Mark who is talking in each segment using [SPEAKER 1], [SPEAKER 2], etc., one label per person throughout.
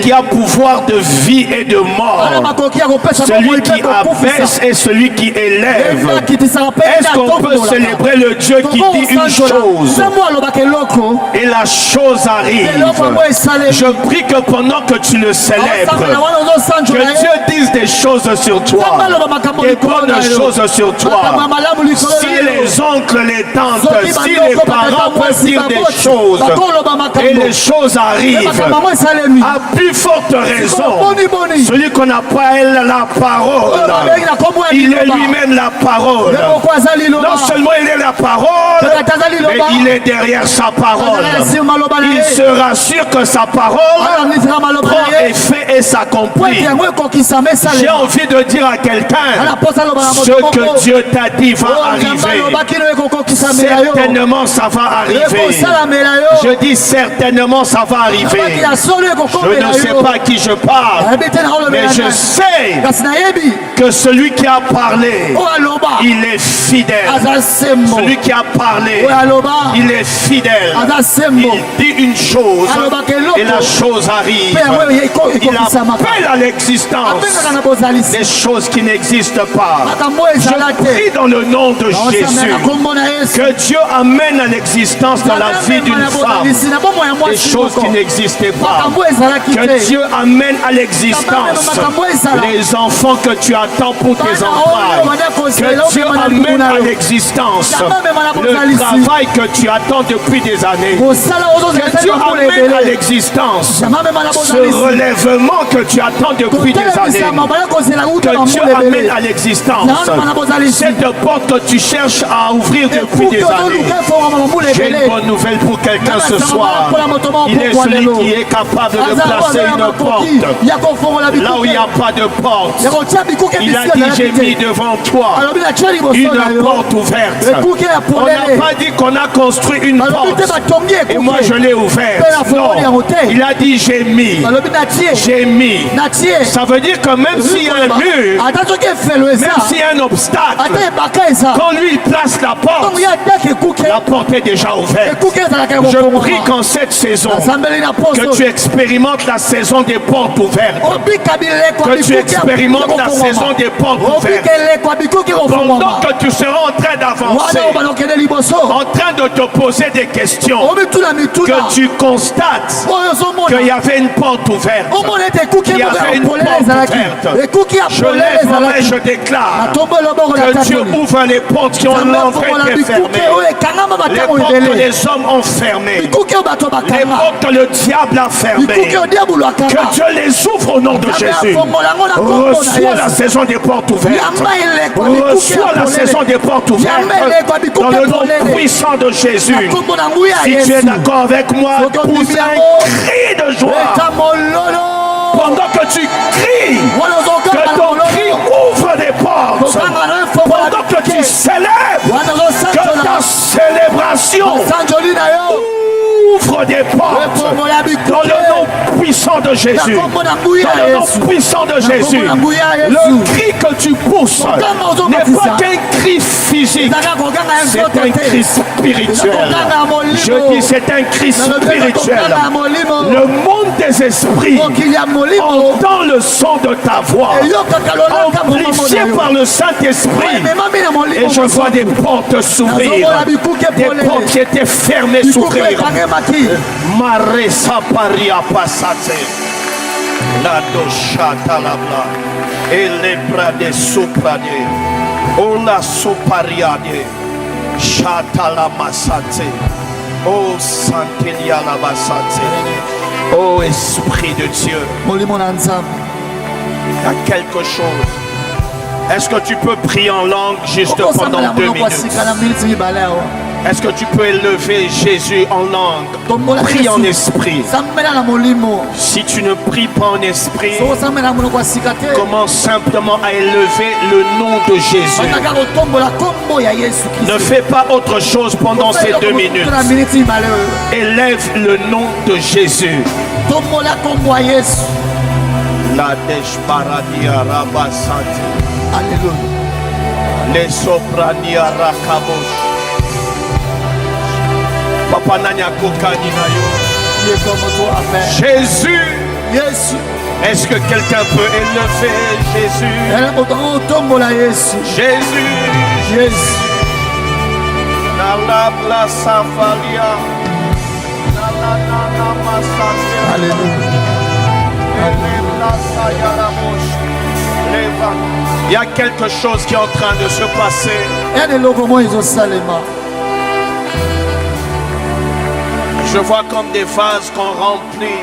[SPEAKER 1] qui a pouvoir de vie et de mort, celui qui abaisse et celui qui élève. Est-ce qu'on peut célébrer le Dieu qui dit une chose et la chose arrive? Je prie que pendant que tu le célèbres, que Dieu dise des choses sur toi, des bonnes choses sur toi. Si les oncles, les tantes, si les parents peuvent dire des choses et les choses arrivent, à plus forte raison, celui qu'on appelle la parole, il est lui-même la parole. Non seulement il est la parole, mais il est derrière sa parole. Il se rassure que sa parole prend effet et s'accomplit. J'ai envie de dire à quelqu'un, ce que Dieu t'a dit va arriver. Certainement ça va arriver. Je dis certainement ça va arriver. Je ne sais pas à qui je parle, mais je sais que celui qui a parlé, il est fidèle. Celui qui a parlé, il est fidèle. Il dit une chose et la chose arrive. Il appelle à l'existence des choses qui n'existent pas. Je prie dans le nom de Jésus que Dieu amène à l'existence dans la vie d'une femme des choses qui n'existaient pas. Que Dieu amène à l'existence les enfants que tu attends pour tes entrailles. Que Dieu amène à l'existence le travail que tu attends depuis des années. Que Dieu amène à l'existence ce relèvement que tu attends depuis des années. Que Dieu amène à l'existence cette porte que tu cherches à ouvrir depuis des années. J'ai une bonne nouvelle pour quelqu'un ce soir. Il est celui qui est capable de placer une porte là où il n'y a pas de porte. Il a dit, j'ai mis devant toi une porte ouverte. On n'a pas dit qu'on a construit une porte et moi je l'ai ouverte. Non, il a dit j'ai mis. J'ai mis. Ça veut dire que même s'il y a un mur, même s'il y a un obstacle, quand lui il place la porte est déjà ouverte. Je prie qu'en cette saison, que tu expérimentes la saison des portes ouvertes. Que tu expérimentes la saison des portes ouvertes. Pendant que tu seras en train d'avancer, en train de te poser des questions, que tu constates qu'il y avait une porte ouverte. Il y avait une porte ouverte. Je lève ma main et je déclare que Dieu ouvre les portes qui ont longtemps été fermées. Les portes que les hommes ont fermées. Les portes que le diable a fermées. Que Dieu les ouvre au nom de Jésus. Reçois la saison des portes ouvertes. Reçois la saison des portes ouvertes. Dans le nom puissant de Jésus. Si tu es d'accord avec moi, pousse un cri de joie. Pendant que tu cries, que ton cri ouvre des portes. Pendant que tu célèbres, que ta célébration ouvre des portes. Dans le nom puissant de Jésus. Dans le nom puissant de Jésus. Le cri que tu pousses n'est pas qu'un cri physique, c'est un cri spirituel. Je dis c'est un cri spirituel. Le monde des esprits entend le son de ta voix, amplifié par le Saint-Esprit, et je vois des portes s'ouvrir, des portes qui étaient fermées s'ouvrir. Maresa paria passate, la doshata labla, et les prades soprade, o la sopariade, chata la massate, o santelia la bassate, ô Esprit de Dieu, il y a quelque chose. Est-ce que tu peux prier en langue juste pendant 2 minutes? Est-ce que tu peux élever Jésus en langue? Prie en esprit. Si tu ne pries pas en esprit, commence simplement à élever le nom de Jésus. Ne fais pas autre chose pendant ces 2 minutes. Élève le nom de Jésus. La deshparadia rabasati. Les soprania rakabosh. Papa nanya kokani na yo. Jésus Est-ce que quelqu'un peut élever Jésus? Jésus. Il y a quelque chose qui est en train de se passer. Je vois comme des vases qu'on remplit.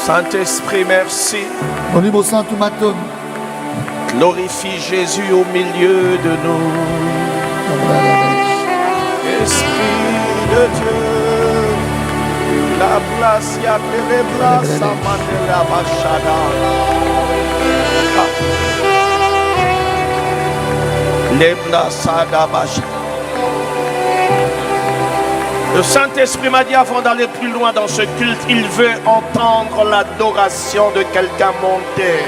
[SPEAKER 1] Saint-Esprit, merci. Glorifie Jésus au milieu de nous. Esprit de Dieu, la place y a les places à la Bachada. Les places à la Bachada. Le Saint-Esprit m'a dit avant d'aller plus loin dans ce culte, il veut entendre l'adoration de quelqu'un monter.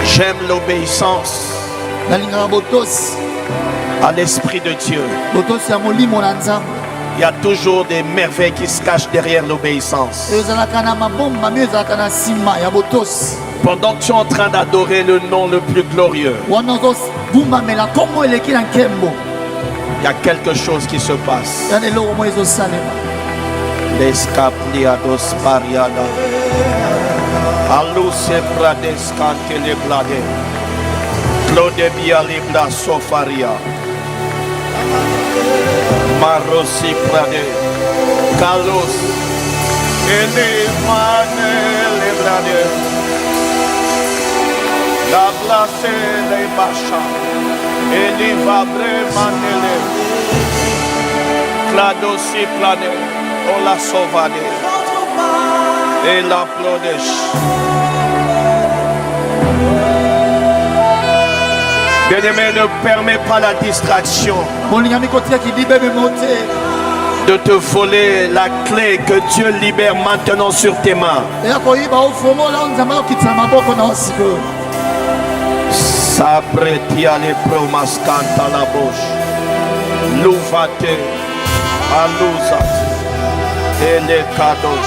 [SPEAKER 1] J'aime l'obéissance à l'Esprit de Dieu. Il y a toujours des merveilles qui se cachent derrière l'obéissance. Pendant que tu es en train d'adorer le nom le plus glorieux, il y a quelque chose qui se passe. L'escapliados pariada. Aluse prades cante le blade. Claude bia libra sofaria. Marosi prade. Kalos. Ele mane le blade. La place les bacha. Ele vabre manele. Cladosi plane. On la sauvade. Et l'applaudisse. Bien-aimé, ne permets pas la distraction de te voler la clé que Dieu libère maintenant sur tes mains. Sabretia les promas canta la bouche. Louvate, alusat, et les cadeaux.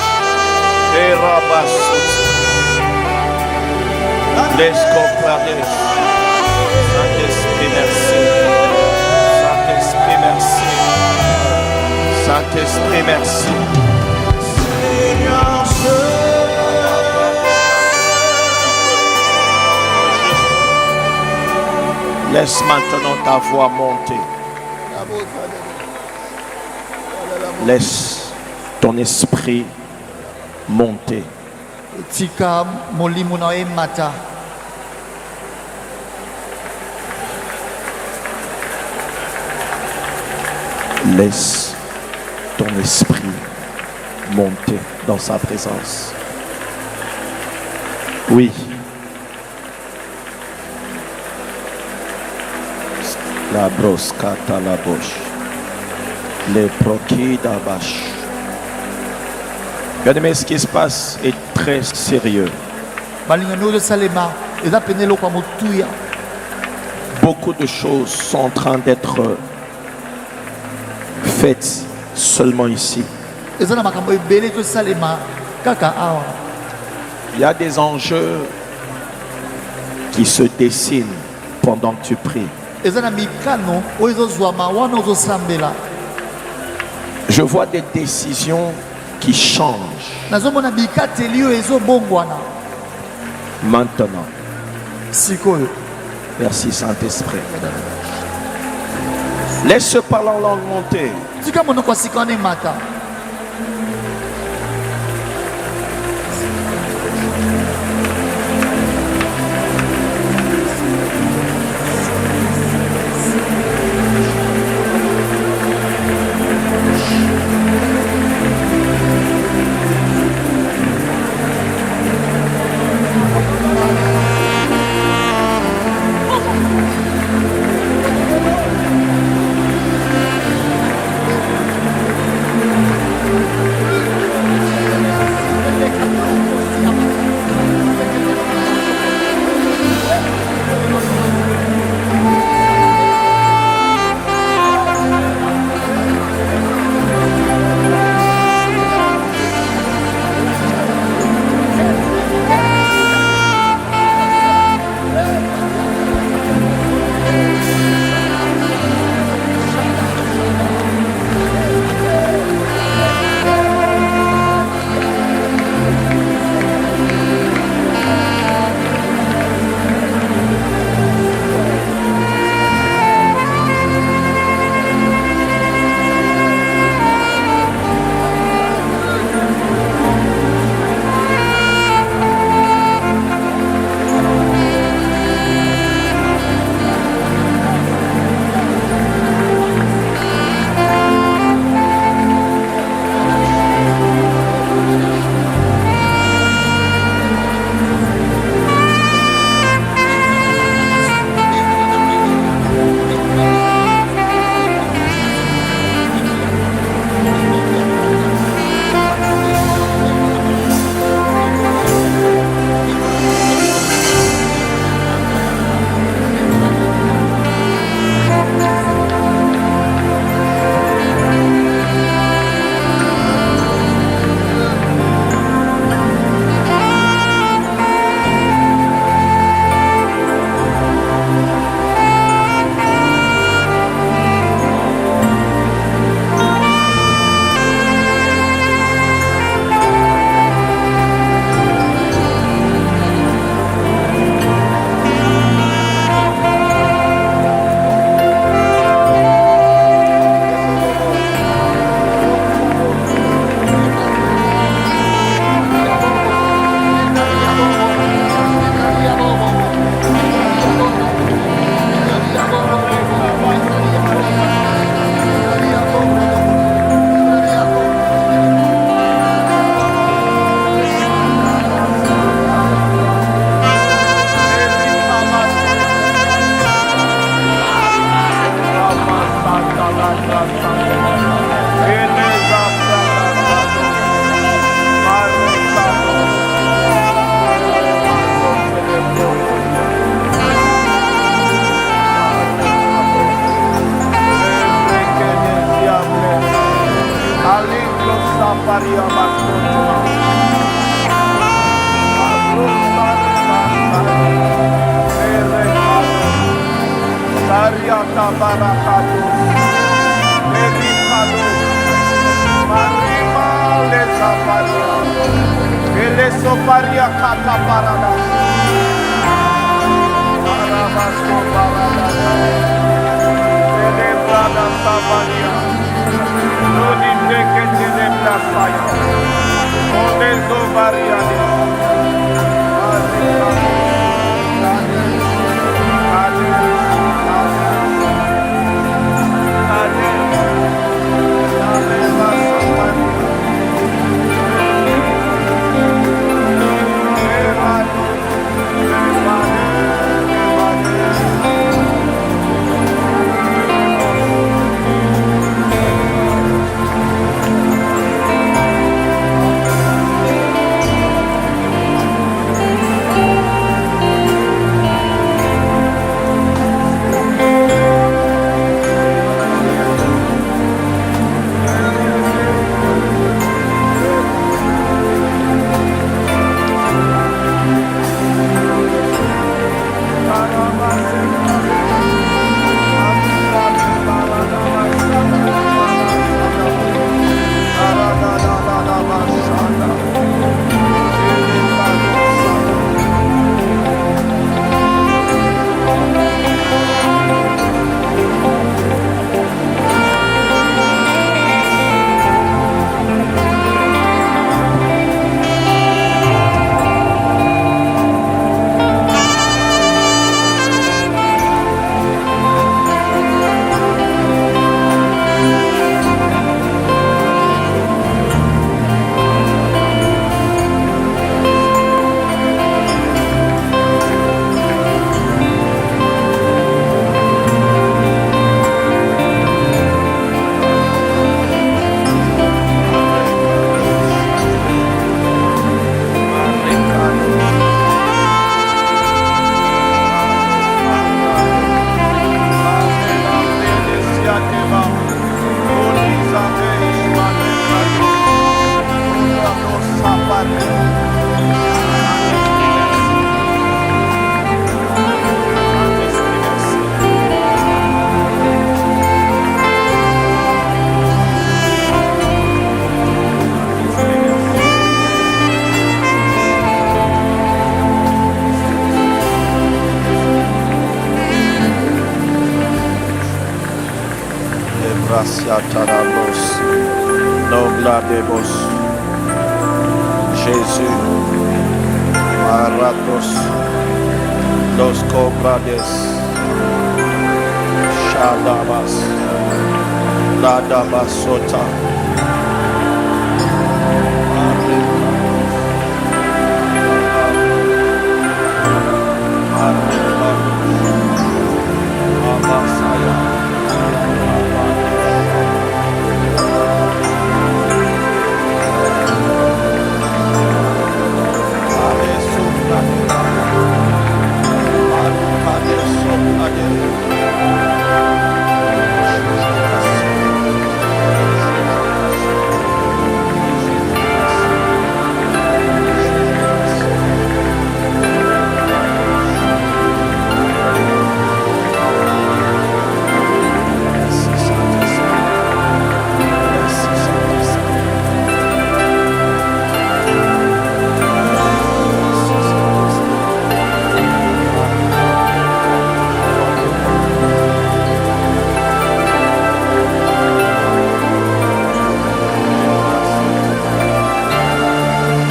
[SPEAKER 1] Et Rabasut, les coprades. Saint-Esprit, merci. Saint-Esprit, merci. Saint-Esprit, merci. Laisse maintenant ta voix monter. Laisse ton esprit monter. Laisse ton esprit monter dans sa présence. Oui. La broscata la bouche. Les proquis d'abache. Bien aimé, ce qui se passe est très sérieux. Beaucoup de choses sont en train d'être faites seulement ici. Il y a des enjeux qui se dessinent pendant que tu pries. Je vois des décisions qui changent. Maintenant. Merci Saint-Esprit. Laisse ce parler en langue monter.
[SPEAKER 2] Bariata Barakato. Delicado. Marima Lezaparia. Elesoparia Kata Parada. Parabasko Parada. Elebrada Sabaria. Lodi Dekete de Blasaya. Odezo Variade. Jésus, Maratos, Los Cobrades, Shadabas, Ladabasota,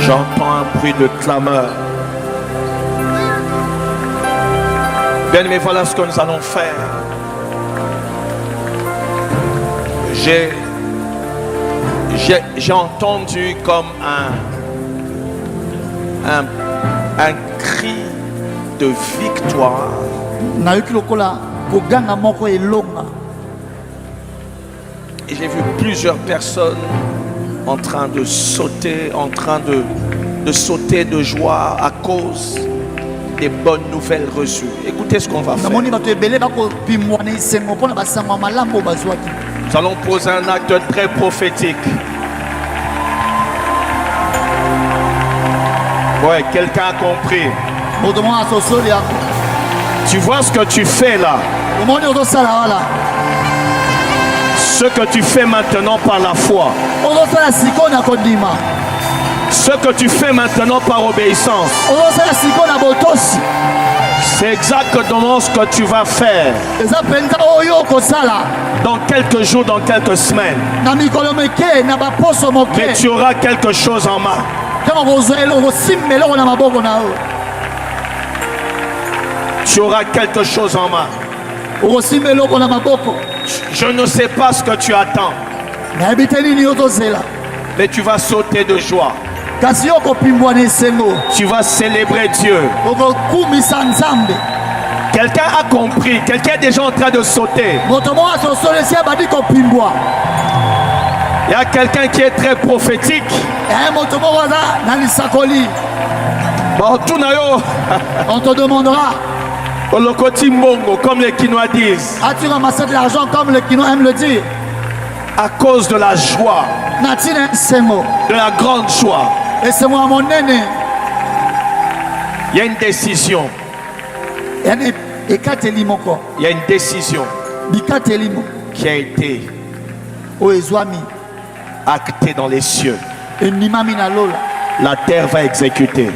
[SPEAKER 1] J'entends un bruit de clameur. Bien aimé, voilà ce que nous allons faire. J'ai entendu comme un cri de victoire. Et j'ai vu plusieurs personnes en train de sauter, de sauter de joie à cause des bonnes nouvelles reçues. Écoutez ce qu'on va faire. Nous allons poser un acte très prophétique. Ouais, quelqu'un a compris. Tu vois ce que tu fais là? Ce que tu fais maintenant par la foi. Ce que tu fais maintenant par obéissance. C'est exactement ce que tu vas faire dans quelques jours, dans quelques semaines. Mais tu auras quelque chose en main. Tu auras quelque chose en main. Je ne sais pas ce que tu attends, mais tu vas sauter de joie. Tu vas célébrer Dieu. Quelqu'un a compris. Quelqu'un est déjà en train de sauter. Il y a quelqu'un qui est très prophétique.
[SPEAKER 3] On te demandera.
[SPEAKER 1] Comme les Quinois disent.
[SPEAKER 3] As-tu ramassé de l'argent comme les Quinois aiment le dire?
[SPEAKER 1] À cause de la joie. De la grande joie.
[SPEAKER 3] Et c'est moi mon aîné.
[SPEAKER 1] Il y a une décision. Il y a une décision qui a été actée dans les cieux. La terre va exécuter.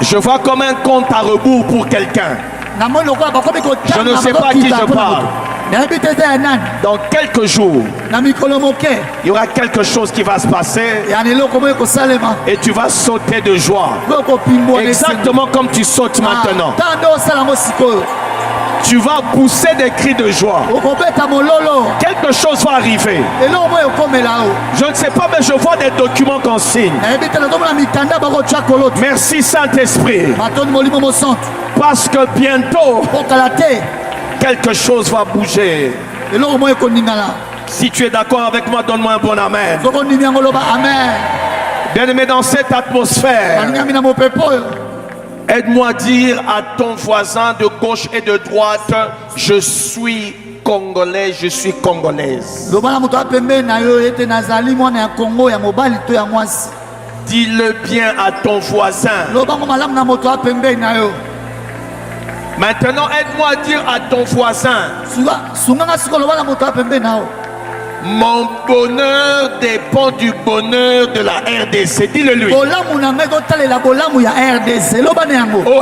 [SPEAKER 1] Je vois comme un compte à rebours pour quelqu'un. Je ne sais pas à qui je parle. Dans quelques jours, il y aura quelque chose qui va se passer et tu vas sauter de joie. Exactement comme tu sautes maintenant. Tu vas pousser des cris de joie. Quelque chose va arriver. Je ne sais pas, mais je vois des documents qu'on signe. Merci Saint-Esprit. Parce que bientôt, quelque chose va bouger. Si tu es d'accord avec moi, donne-moi un bon amen. Bien-aimé, dans cette atmosphère, aide-moi à dire à ton voisin de gauche et de droite, je suis congolais, je suis congolaise. Dis-le bien à ton voisin. Maintenant, aide-moi à dire à ton voisin, mon bonheur dépend du bonheur de la RDC. Dis-le lui. Oh,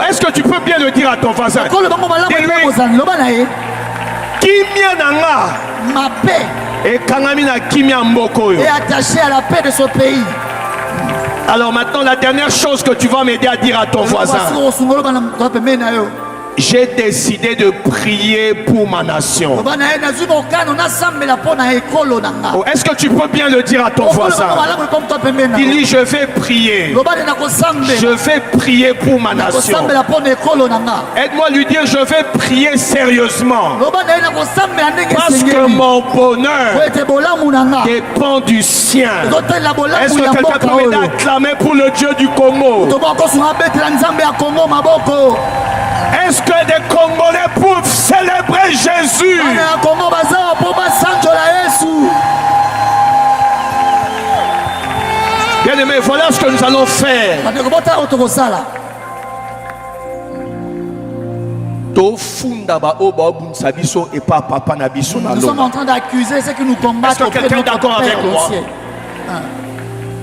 [SPEAKER 1] est-ce que tu peux bien le dire à ton voisin? Dis-lui. Kimia nanga.
[SPEAKER 3] Ma paix
[SPEAKER 1] et Kangamina Kimia Mboko
[SPEAKER 3] est attachée à la paix de ce pays.
[SPEAKER 1] Alors maintenant, la dernière chose que tu vas m'aider à dire à ton voisin. J'ai décidé de prier pour ma nation. Oh, est-ce que tu peux bien le dire à ton voisin? Dis-lui, je vais prier. Je vais prier pour ma nation. Aide-moi à lui dire, je vais prier sérieusement. Parce que mon bonheur dépend du sien. Est-ce que quelqu'un peut m'aider à clamer pour le Dieu du Congo? Est-ce que des Congolais peuvent célébrer Jésus? Bien aimé, voilà ce que nous allons faire. Nous
[SPEAKER 3] sommes en train d'accuser ceux qui nous combattent.
[SPEAKER 1] Est-ce que quelqu'un est d'accord avec moi?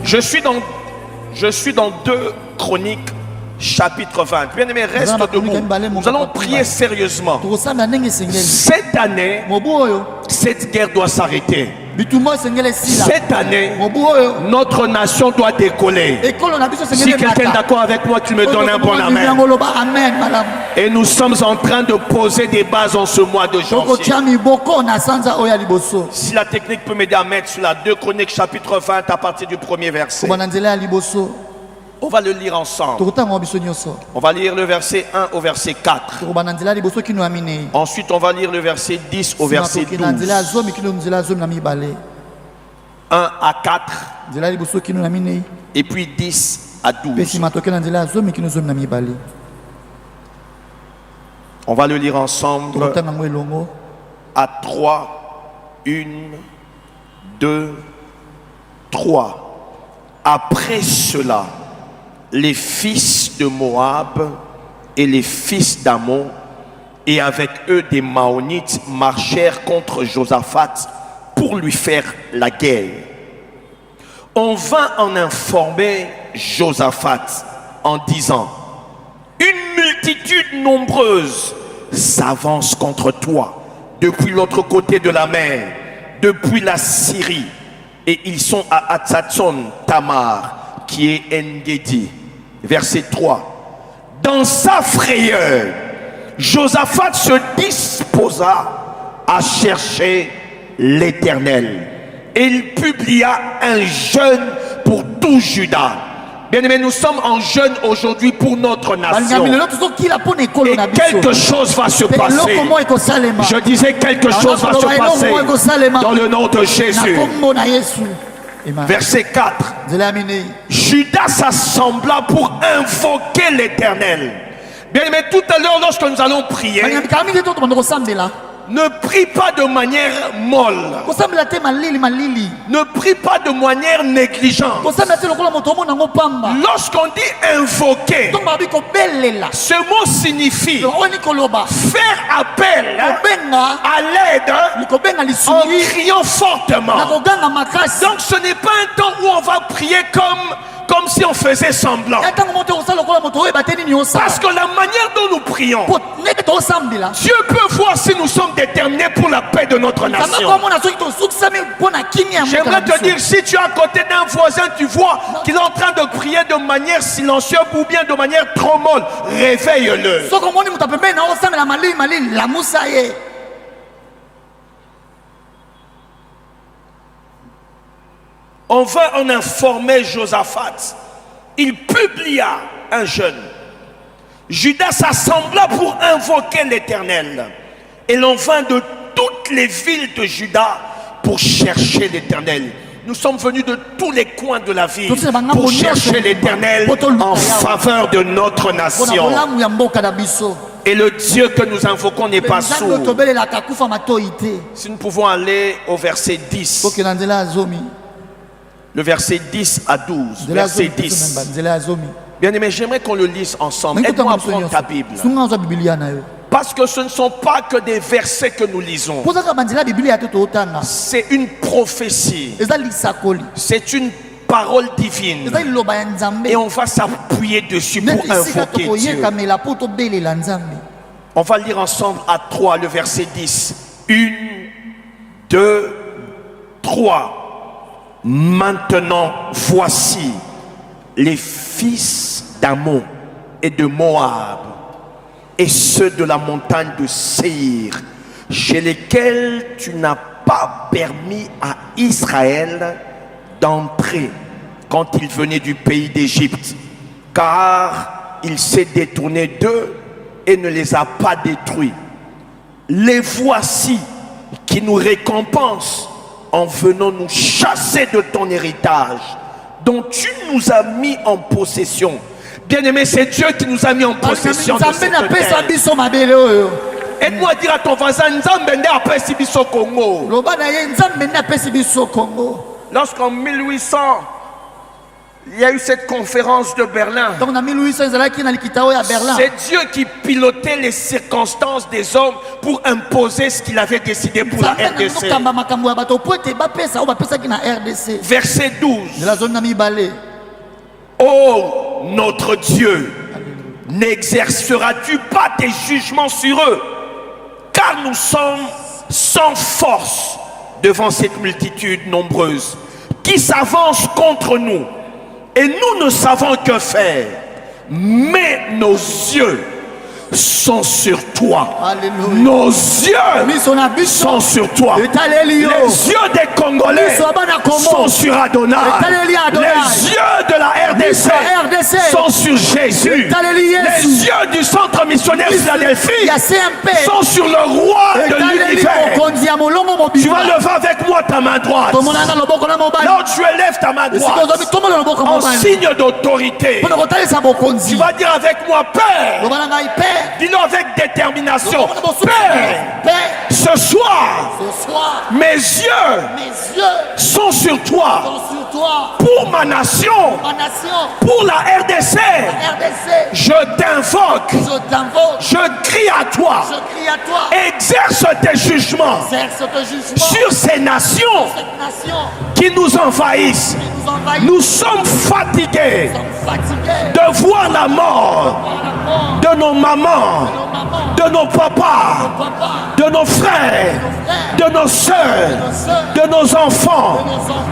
[SPEAKER 1] Je suis dans 2 Chroniques chapitre 20. Bien aimé, reste debout. Nous allons prier sérieusement. Cette année, cette guerre doit s'arrêter. Cette année, notre nation doit décoller. Si quelqu'un est d'accord avec moi, tu me donnes un bon amen. Et nous sommes en train de poser des bases en ce mois de janvier. Si la technique peut m'aider à mettre sur la 2 Chroniques chapitre 20 à partir du 1er verset. On va le lire ensemble. On va lire le verset 1 au verset 4. Ensuite, on va lire le verset 10 au verset 12. 1 à 4. Et puis 10 à 12. On va le lire ensemble. À 3. 1, 2, 3. Après cela, les fils de Moab et les fils d'Ammon et avec eux des Maonites marchèrent contre Josaphat pour lui faire la guerre. On vint en informer Josaphat en disant: une multitude nombreuse s'avance contre toi depuis l'autre côté de la mer, depuis la Syrie, et ils sont à Hatzatson Tamar, qui est En-Gedi. Verset 3. Dans sa frayeur, Josaphat se disposa à chercher l'Éternel. Et il publia un jeûne pour tout Juda. Bien-aimés, nous sommes en jeûne aujourd'hui pour notre nation. Et quelque chose va se passer. Je disais quelque chose va se passer dans le nom de Jésus. Verset 4. Judas s'assembla pour invoquer l'Éternel. Bien-aimés, tout à l'heure lorsque nous allons prier, ne prie pas de manière molle. Ne prie pas de manière négligente. Lorsqu'on dit invoquer, ce mot signifie faire appel à l'aide en criant fortement. Donc ce n'est pas un temps où on va prier comme si on faisait semblant. Parce que la manière dont nous prions, Dieu peut voir si nous sommes déterminés pour la paix de notre nation. J'aimerais te dire, si tu es à côté d'un voisin, tu vois qu'il est en train de prier de manière silencieuse ou bien de manière trop molle, réveille-le. On va en informer Josaphat. Il publia un jeûne. Judas s'assembla pour invoquer l'Éternel. Et l'on vint de toutes les villes de Juda pour chercher l'Éternel. Nous sommes venus de tous les coins de la ville pour chercher l'Éternel en faveur de notre nation. Et le Dieu que nous invoquons n'est pas sourd. Si nous pouvons aller au verset 10. Le verset 10 à 12. Verset 10. Bien-aimé, j'aimerais qu'on le lise ensemble. Aide-moi à prendre ta Bible. Parce que ce ne sont pas que des versets que nous lisons. C'est une prophétie. C'est une parole divine. Et on va s'appuyer dessus pour invoquer Dieu. On va lire ensemble à 3 le verset 10. 1, 2, 3. Maintenant, voici les fils d'Ammon et de Moab et ceux de la montagne de Séir, chez lesquels tu n'as pas permis à Israël d'entrer quand il venait du pays d'Égypte, car il s'est détourné d'eux et ne les a pas détruits. Les voici qui nous récompensent en venant nous chasser de ton héritage, dont tu nous as mis en possession. Bien-aimé, c'est Dieu qui nous a mis en possession de cette terre. Aide-moi à dire à ton voisin, lorsqu'en 1800, il y a eu cette conférence de Berlin. C'est Dieu qui pilotait les circonstances des hommes pour imposer ce qu'il avait décidé pour la RDC. Verset 12. Oh notre Dieu, n'exerceras-tu pas tes jugements sur eux? Car nous sommes sans force devant cette multitude nombreuse qui s'avance contre nous. Et nous ne savons que faire. Mais nos yeux sont sur toi. Alléluia. Nos yeux sont sur toi. Les yeux des Congolais sont sur Adonai. Les yeux de la RDC sont sur Jésus. Les yeux du centre missionnaire Philadelphie sont sur le roi de l'univers. Tu vas lever avec moi ta main droite. Là où tu élèves ta main droite en signe d'autorité, tu vas dire avec moi, Père. Dis-le avec détermination. Père, ce soir, mes yeux sont sur toi.
[SPEAKER 3] toi,
[SPEAKER 1] pour ma nation, pour la RDC, je t'invoque, je crie à toi, exerce tes jugements sur ces nations qui nous envahissent. Nous sommes fatigués de voir la mort de nos mamans, de nos papas, de nos frères, de nos soeurs, de nos enfants.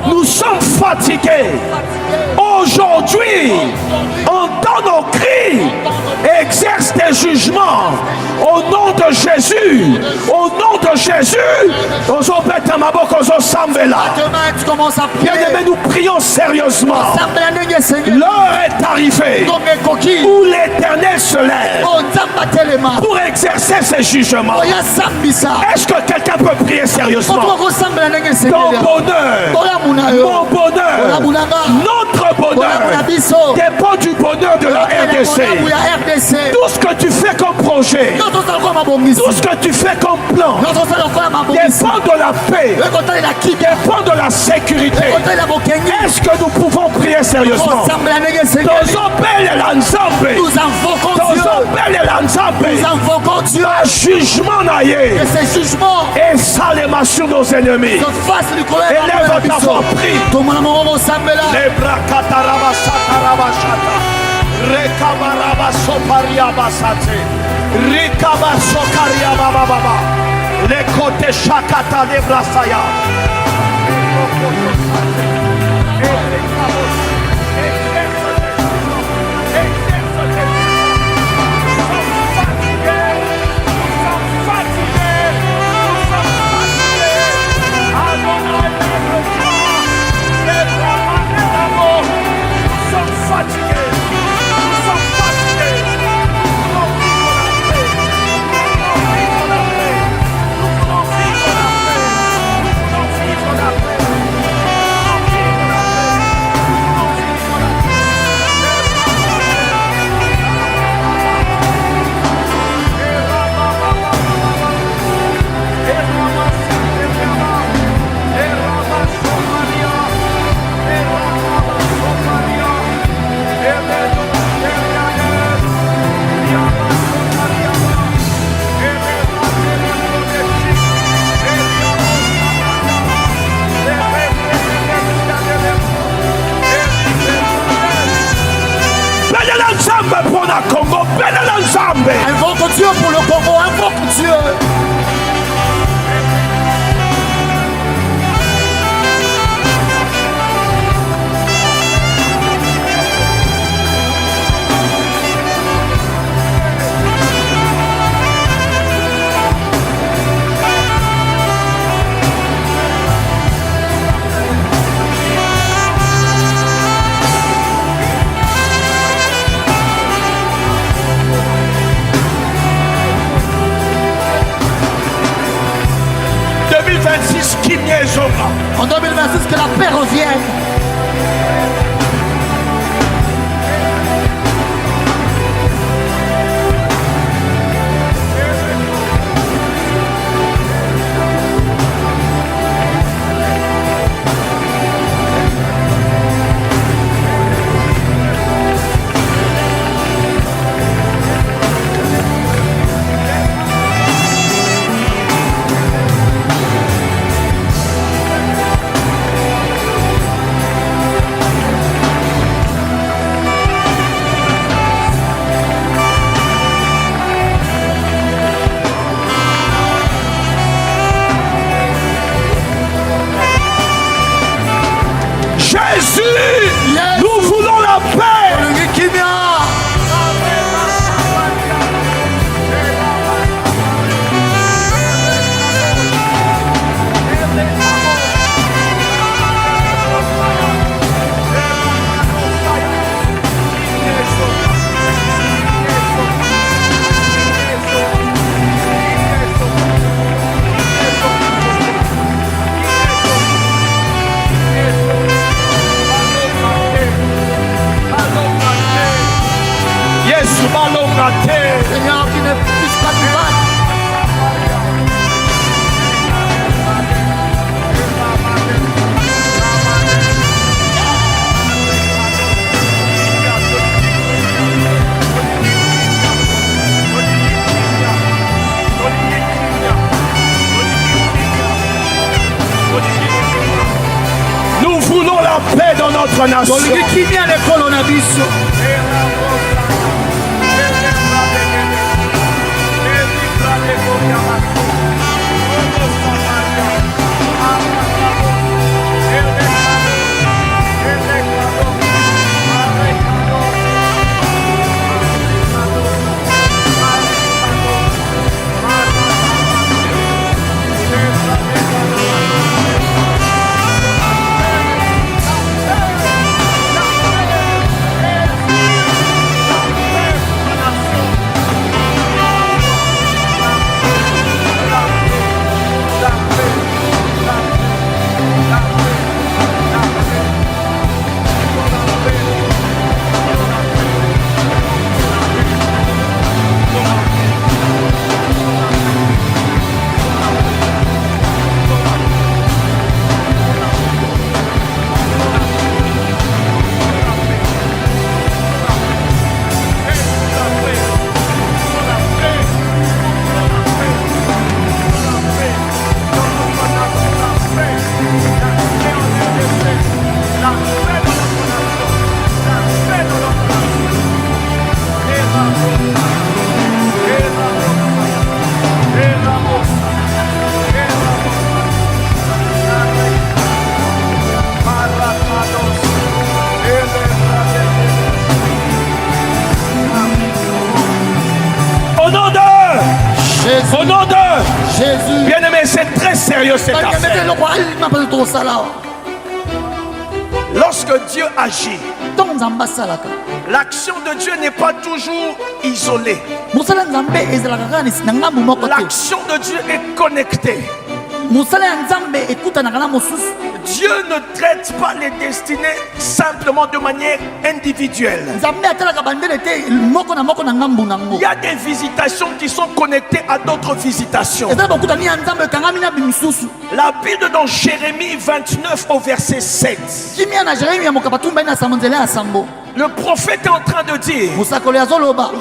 [SPEAKER 1] Nous sommes fatigués. Aujourd'hui, entends nos cris, exerce tes jugements au nom de Jésus. Au nom de Jésus, bien-aimés, nous prions sérieusement. L'heure est arrivée où l'Éternel se lève pour exercer ses jugements. Est-ce que quelqu'un peut prier sérieusement? Ton bonheur, mon bonheur, notre bonheur dépend du bonheur de la RDC. Tout ce que tu fais comme projet, tout ce que tu fais comme plan dépend de la paix, dépend de la sécurité. Est-ce que nous pouvons prier sérieusement? Nous invoquons Dieu. Un jugement naïe. Et salema sur nos ennemis. Élève ta voix, prie. Les bras kataraba sataraba shata. Rekabaraba soparia basate. Rikaba sokaria baba. Les côtés chakata de brasaya.
[SPEAKER 3] Invoque Dieu pour le Congo, invoque Dieu. En 2026, que la paix revienne.
[SPEAKER 1] notre nation. Au nom de Jésus. Bien-aimé, c'est très sérieux cette affaire. Lorsque Dieu agit, l'action de Dieu n'est pas toujours isolée. L'action de Dieu est connectée. Dieu ne traite pas les destinées simplement de manière individuelle. Il y a des visitations qui sont connectées à d'autres visitations. La Bible dans Jérémie 29 au verset 7. Le prophète est en train de dire: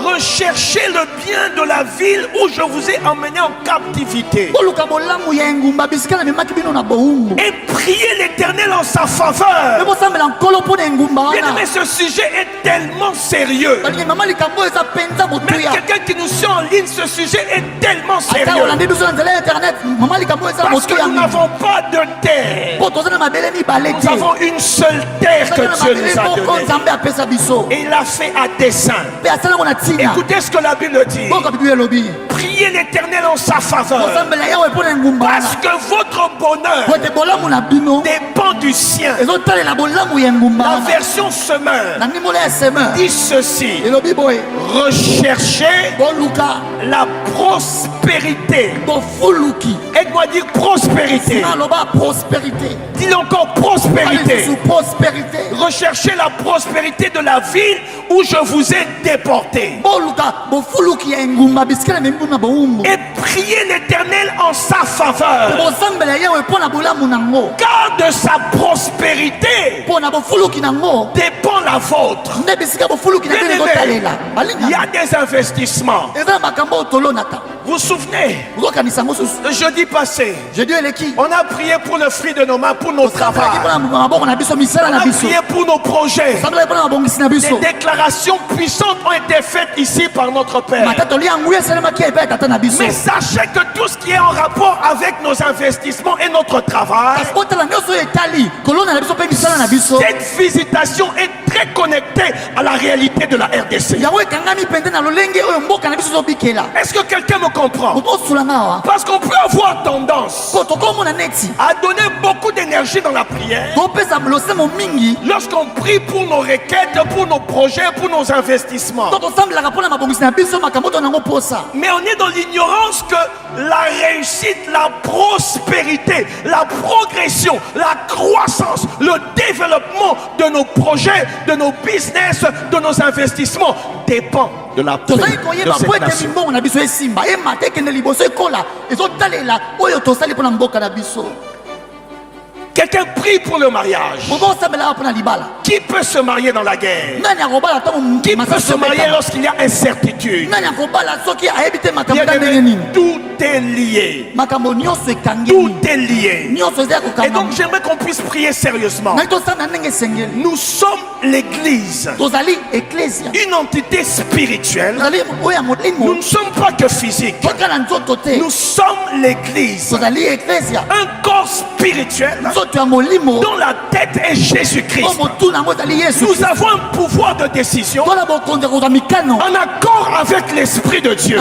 [SPEAKER 1] recherchez le bien de la ville où je vous ai emmené en captivité et priez l'Éternel en sa faveur. Bien-aimé, ce sujet est tellement sérieux. Mais quelqu'un qui nous suit en ligne, ce sujet est tellement sérieux. Parce que nous n'avons pas de terre. Nous avons une seule terre que Dieu nous a donnée. Et il l'a fait à dessein. Écoutez ce que la Bible dit: priez l'Éternel en sa faveur, parce que votre bonheur dépend du sien. La version semeur dit ceci: recherchez la prospérité. Aide-moi à dire prospérité. Dis-le encore, prospérité. Recherchez la prospérité de la ville où je vous ai déporté. Et priez l'Éternel en sa faveur, car de sa prospérité dépend la vôtre. Il y a des investissements. Vous vous souvenez, le jeudi passé, on a prié pour le fruit de nos mains, pour nos travaux. On a prié pour nos projets. Des déclarations puissantes ont été faites ici par notre Père. Mais sachez que tout ce qui est en rapport avec nos investissements et notre travail, cette visitation est très connectée à la réalité de la RDC. Est-ce que quelqu'un me comprend? Parce qu'on peut avoir tendance à donner beaucoup d'énergie dans la prière lorsqu'on prie pour nos requêtes, pour nos projets, pour nos investissements. Mais on est dans l'ignorance que la réussite, la prospérité, la progression, la croissance, le développement de nos projets, de nos business, de nos investissements dépend de la paix de cette nation.
[SPEAKER 2] Quelqu'un prie pour le mariage. Qui peut se marier dans la guerre? Qui peut se marier lorsqu'il y a incertitude? Tout est lié. Tout est lié. Et donc j'aimerais qu'on puisse prier sérieusement. Nous sommes l'église, une entité spirituelle. Nous ne sommes pas que physiques. Nous sommes l'église, un corps spirituel dont la tête est Jésus-Christ. Nous avons un pouvoir de décision en accord avec l'Esprit de Dieu.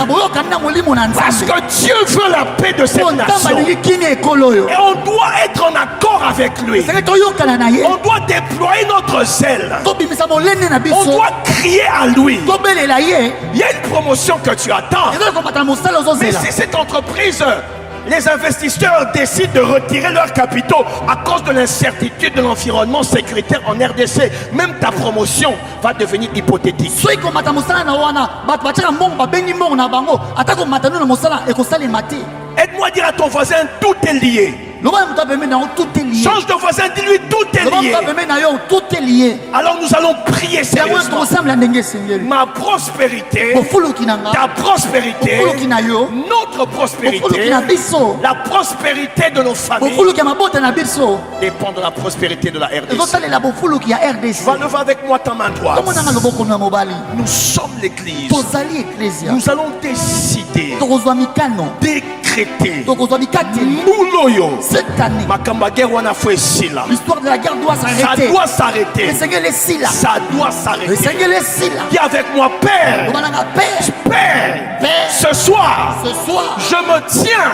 [SPEAKER 2] Parce que Dieu veut la paix de cette nation. Et on doit être en accord avec lui. On doit déployer notre zèle. On doit crier à lui. Il y a une promotion que tu attends. Mais si cette entreprise, les investisseurs décident de retirer leurs capitaux à cause de l'incertitude de l'environnement sécuritaire en RDC, même ta promotion va devenir hypothétique. Aide-moi à dire à ton voisin, tout est lié. Change de voisin, dis-lui tout est lié. Alors nous allons prier sérieusement. Ma prospérité, ta prospérité, notre prospérité, la prospérité de nos familles dépend de la prospérité de la RDC. Va lever avec moi ta main droite. Nous sommes l'église. Nous allons décider, décréter, Mouloyo.
[SPEAKER 3] Cette année,
[SPEAKER 2] l'histoire de la guerre doit s'arrêter. Ça doit s'arrêter. Ça doit s'arrêter. Dis avec moi, Père. Père. Ce soir, je me tiens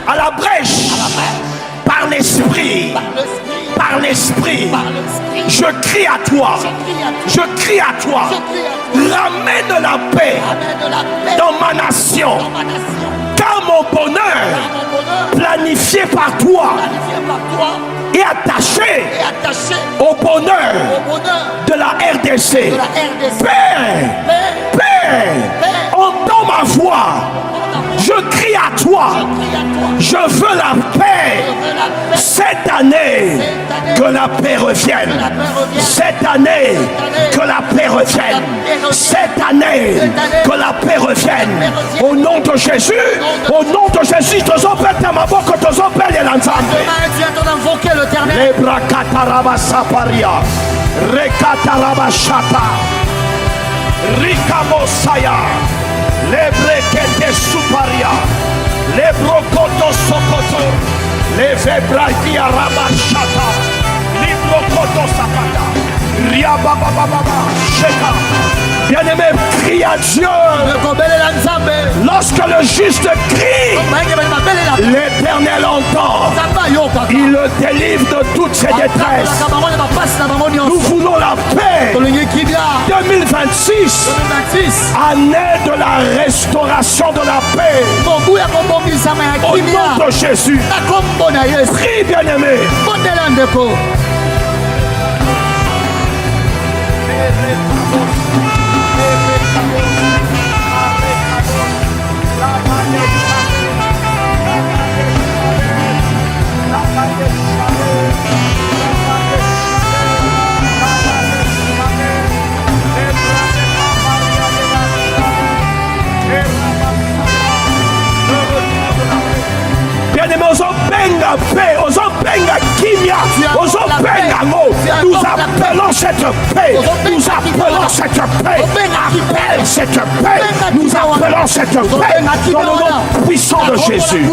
[SPEAKER 2] à la brèche. Par l'esprit. Par l'esprit. Je crie à toi. Je crie à toi. Ramène la paix dans ma nation. Car mon bonheur, planifié par toi, est attaché au bonheur de la RDC. Père, entends ma voix. Je crie à toi. Je veux la paix. Cette année, que la paix revienne. Cette année, que la paix revienne. Cette année, que la paix revienne. Au nom de Jésus, au nom de Jésus, te zopete ma boca, te zopele l'ensemble. Les brakataraba saparia, rekataraba chata, rikabosaya, les brekete suparia, les brokoto sokoto, les vebradia rabachata, les brokoto sapata, riababababa, sheka. Bien-aimé, crie à Dieu. Lorsque le juste crie, l'Éternel entend. Il le délivre de toutes ses détresses. Nous voulons la paix. 2026, année de la restauration de la paix. Au nom de Jésus, prie, bien-aimé. Bien-aimés, ozobenga paix, ozobenga kimia, ozobenga mo. Nous appelons cette paix, nous appelons cette paix, appelle cette paix, nous appelons cette paix dans le nom puissant de Jésus.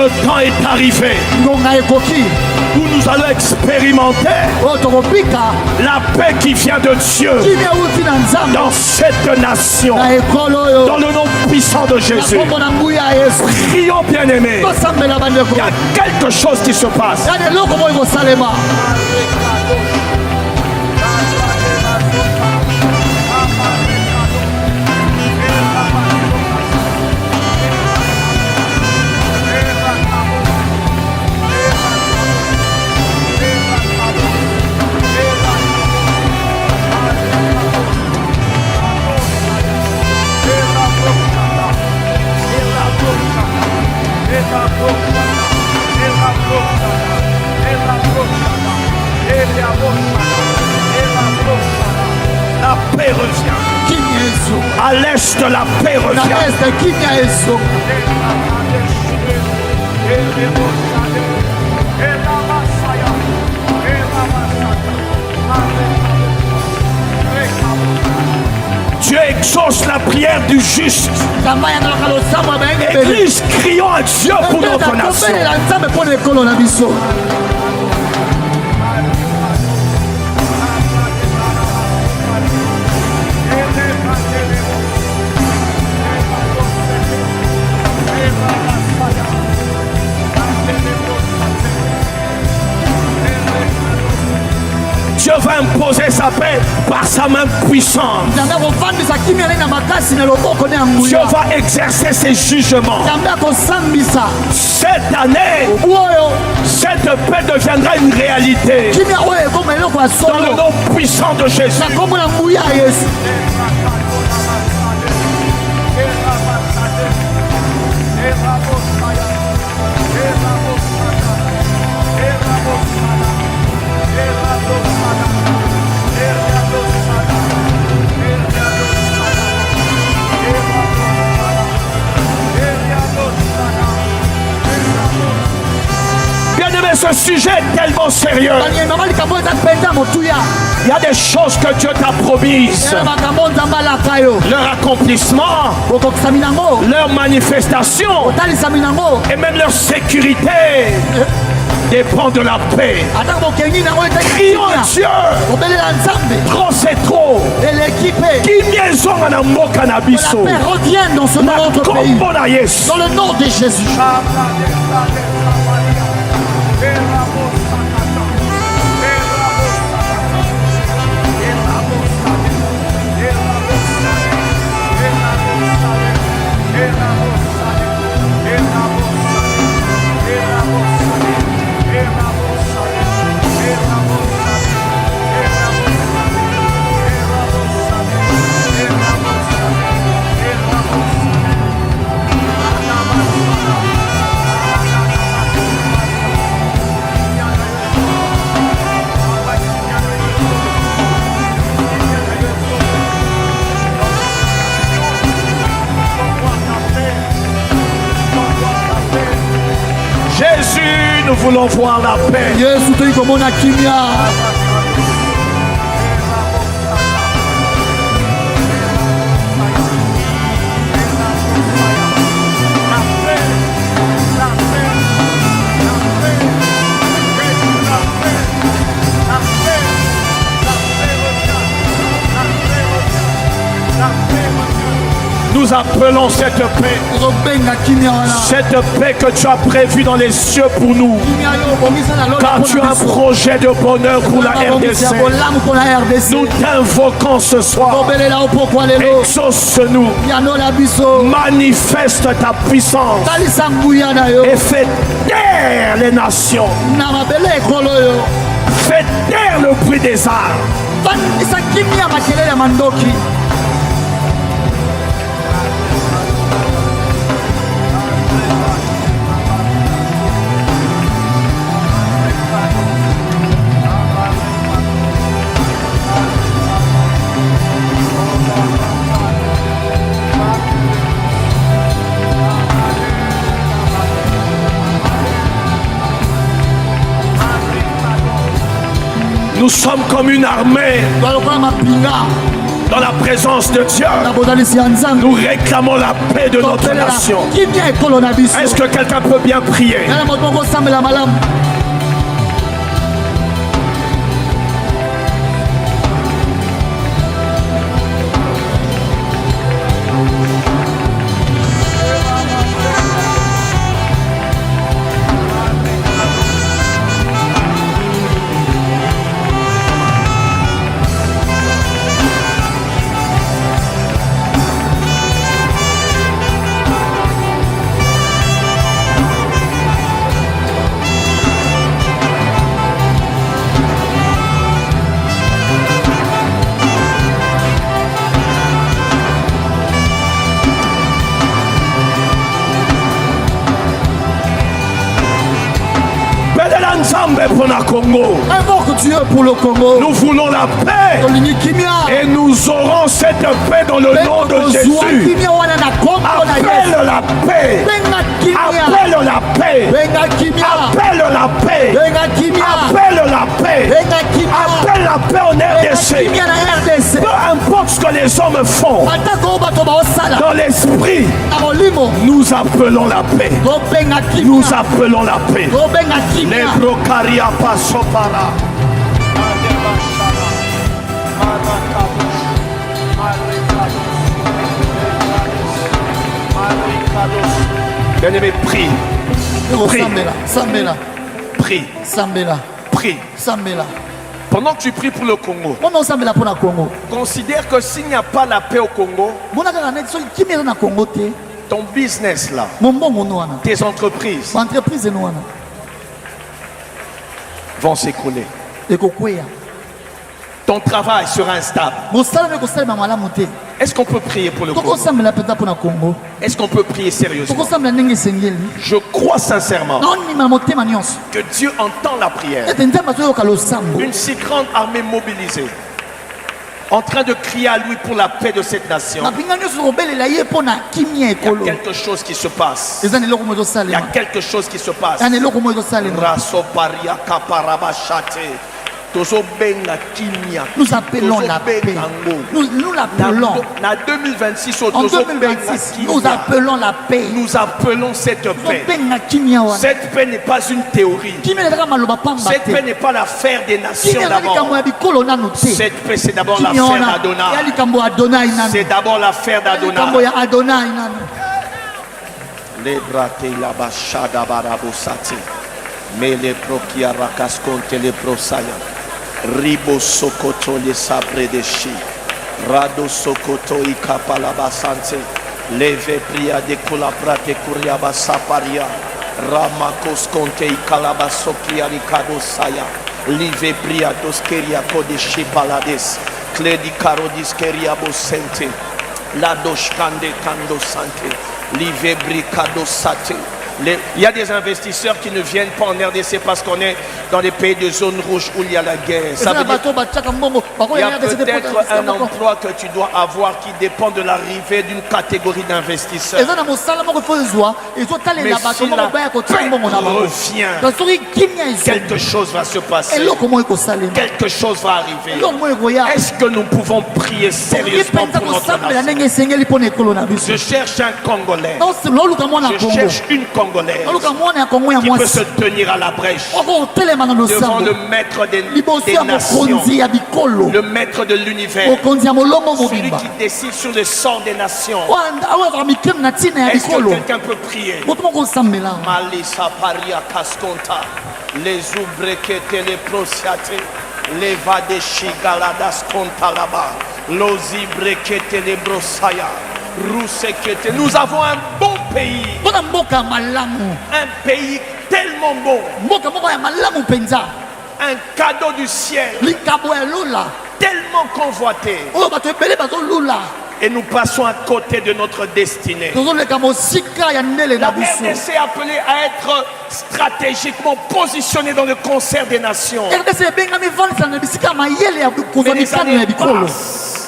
[SPEAKER 1] le temps est arrivé où nous allons expérimenter la paix qui vient de Dieu dans cette nation, dans le nom puissant de Jésus. Prions, bien-aimés. Il y a quelque chose qui se passe. La paix revient. À l'est, la paix revient. Dieu exauce la prière du juste. Église, crions à Dieu pour notre nation. Dieu va imposer sa paix par sa main puissante. Dieu va exercer ses jugements. Cette année, cette paix deviendra une réalité. Dans le nom puissant de Jésus. Ce sujet est tellement sérieux. Il y a des choses que Dieu t'a promises. Leur accomplissement, leur manifestation et même leur sécurité dépend de la paix. Crions à Dieu. Trop c'est trop.
[SPEAKER 3] La paix revient dans notre pays. Dans le nom de Jésus.
[SPEAKER 1] Jésus, nous voulons voir la paix. Nous appelons cette paix. Cette paix que tu as prévue dans les cieux pour nous. Car tu as un projet de bonheur pour la RDC. Nous t'invoquons ce soir. Exauce-nous. Manifeste ta puissance. Et fais taire les nations. Fais taire le bruit des armes. Nous sommes comme une armée Dans la présence de Dieu, nous réclamons la paix de notre nation. Est-ce que quelqu'un peut bien prier?
[SPEAKER 3] Invoque Dieu pour le Congo.
[SPEAKER 1] Nous voulons la paix. Et nous aurons cette paix dans le nom de Jésus. Appelle la paix. Appelle la paix. Appelle la paix. Appelle la paix. Appelle la paix en RDC. Peu importe ce que les hommes font, dans l'esprit, nous appelons la paix. Nous appelons la paix. Les brocaria pasopara. Bien-aimé, prie. Prie. Prie. Pendant que tu pries pour le Congo, considère que s'il n'y a pas la paix au Congo, ton business là, tes entreprises vont s'écrouler. Ton travail sera instable. Est-ce qu'on peut prier pour le Congo? Est-ce qu'on peut prier sérieusement? Je crois sincèrement que Dieu entend la prière. Une si grande armée mobilisée, en train de crier à lui pour la paix de cette nation. Il y a quelque chose qui se passe. Il y a quelque chose qui se passe.
[SPEAKER 3] Nous appelons la paix. Nous l'appelons.
[SPEAKER 1] En 2026,
[SPEAKER 3] nous appelons la paix.
[SPEAKER 1] Nous appelons cette paix. Cette paix n'est pas une théorie. Cette paix n'est pas l'affaire des nations d'abord. Cette paix, c'est d'abord l'affaire d'Adonai. C'est d'abord l'affaire d'Adonai. Les bratés la bachada barabosati. Mais les prokia rakasconte les prosaya. Ribo sokoto les sabre de chi. Rado sokoto ikapalabasante. Leve pria de kulaprate kuriaba saparia. Ramakos conte ikalabasokia ricado saya. Live pria doskeria kodeshi palades. Kledi karodiskeria bosente. La doshkande kando sante. Live bricado sate. Il y a des investisseurs qui ne viennent pas en RDC parce qu'on est dans des pays de zone rouge où il y a la guerre. Ça veut dire il y a peut-être un emploi que tu dois avoir qui dépend de l'arrivée d'une catégorie d'investisseurs. Mais si la paix revient, quelque chose va se passer. Quelque chose va arriver. Est-ce que nous pouvons prier sérieusement pour notre nation? Je cherche un Congolais. Je cherche une Congolaise qui peut se tenir à la brèche devant le maître des nations, le maître de l'univers, celui qui décide sur le sort des nations. Est-ce que quelqu'un peut prier? Malisa paria casconta, les oubrekete les prosiate, les vadeshigaladas conta là-bas, l'osi brekete les brosaya. Nous avons un bon pays. Un pays tellement bon. Un cadeau du ciel. Tellement convoité. Et nous passons à côté de notre destinée. La RDC est appelée à être stratégiquement positionnée dans le concert des nations. Mais les années passent.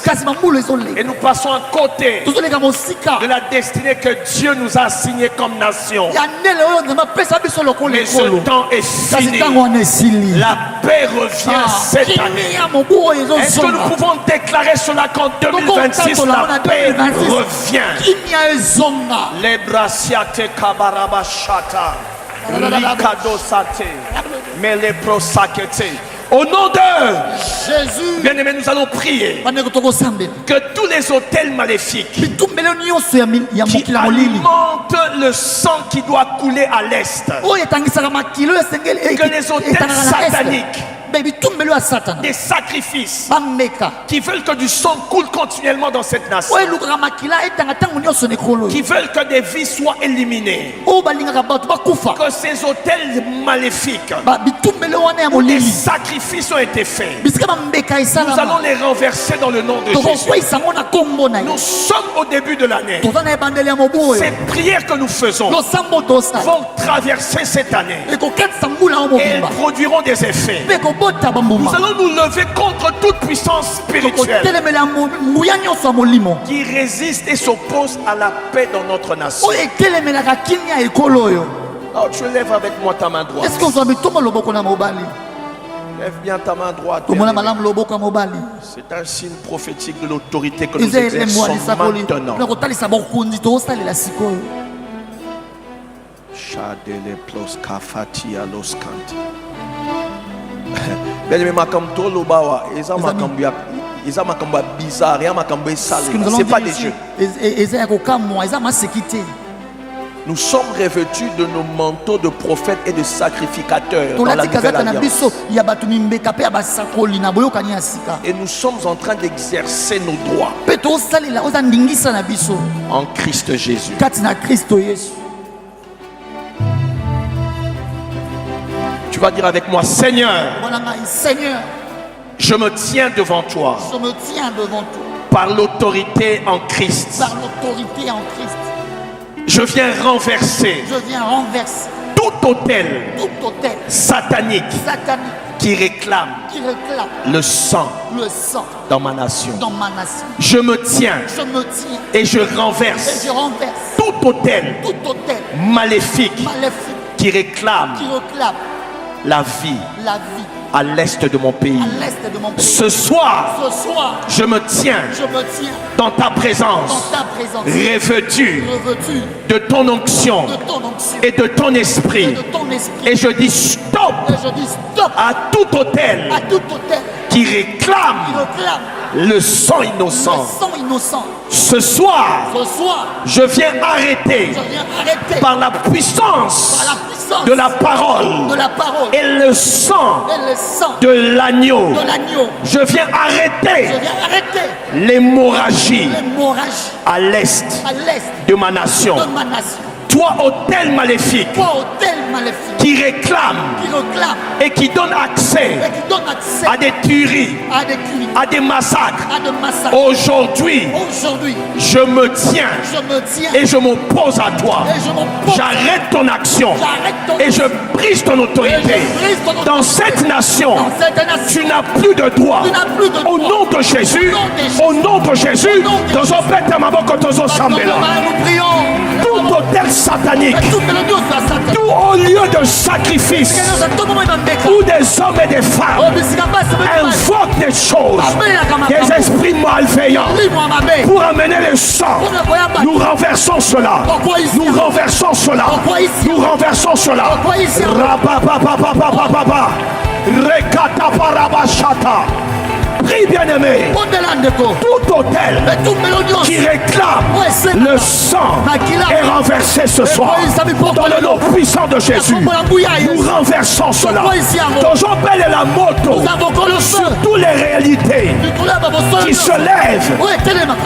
[SPEAKER 2] Et nous passons à côté de la destinée que Dieu nous a assignée comme nation. Mais ce temps est fini. La paix revient cette année. Est-ce que nous pouvons déclarer cela qu'en 2026 la paix revient? Les brassiate kabarabashata, likadosate, mais les prosakete. Au nom de Jésus, bien-aimés, nous allons prier que tous les hôtels maléfiques qui alimentent le sang qui doit couler à l'est, que les hôtels sataniques, des sacrifices qui veulent que du sang coule continuellement dans cette nation, qui veulent que des vies soient éliminées, que ces hôtels maléfiques où des sacrifices ont été faits, nous allons les renverser dans le nom de Jésus. Nous sommes au début de l'année. Ces prières que nous faisons vont traverser cette année et elles produiront des effets. Nous allons nous lever contre toute puissance spirituelle qui résiste et s'oppose à la paix dans notre nation. Alors tu lèves avec moi ta main droite. Lève bien ta main droite. C'est un signe prophétique de l'autorité que nous exerçons maintenant. Bien-aimé, c'est pas des jeux. Nous sommes revêtus de nos manteaux de prophètes et de sacrificateurs dans la nouvelle alliance. Et nous sommes en train d'exercer nos droits en Christ Jésus. Tu vas dire avec moi, Seigneur, je me tiens devant toi, par l'autorité en Christ. Je viens renverser tout autel satanique qui réclame le sang dans ma nation. Je me tiens et je renverse tout autel maléfique qui réclame la vie à l'est de mon pays. Ce soir, je me tiens dans ta présence, revêtu de ton onction et de ton esprit. Et je dis stop à tout autel qui réclame le sang innocent. Ce soir, je viens arrêter par la puissance de la parole et le sang de l'agneau. Je viens arrêter l'hémorragie à l'est de ma nation. Toi, autel maléfique, qui réclame et qui donne accès à des tueries, à des massacres. Aujourd'hui, je me tiens et je m'oppose à toi. J'arrête ton action et je brise ton autorité. Dans cette nation, tu n'as plus de droit. Au nom de Jésus, au nom de Jésus, dans un père tout autel satanique, tout au lieu de sacrifice, où des hommes et des femmes invoquent des choses, des esprits malveillants pour amener le sang. Nous renversons cela. Nous renversons cela. Nous renversons cela. Rabababababababa. Rekata parabashata. Prie, bien-aimé, tout autel qui réclame le sang est renversé ce soir dans le nom puissant de Jésus. Nous renversons cela. Ton Jean-Bel et la moto sur toutes les réalités qui se lèvent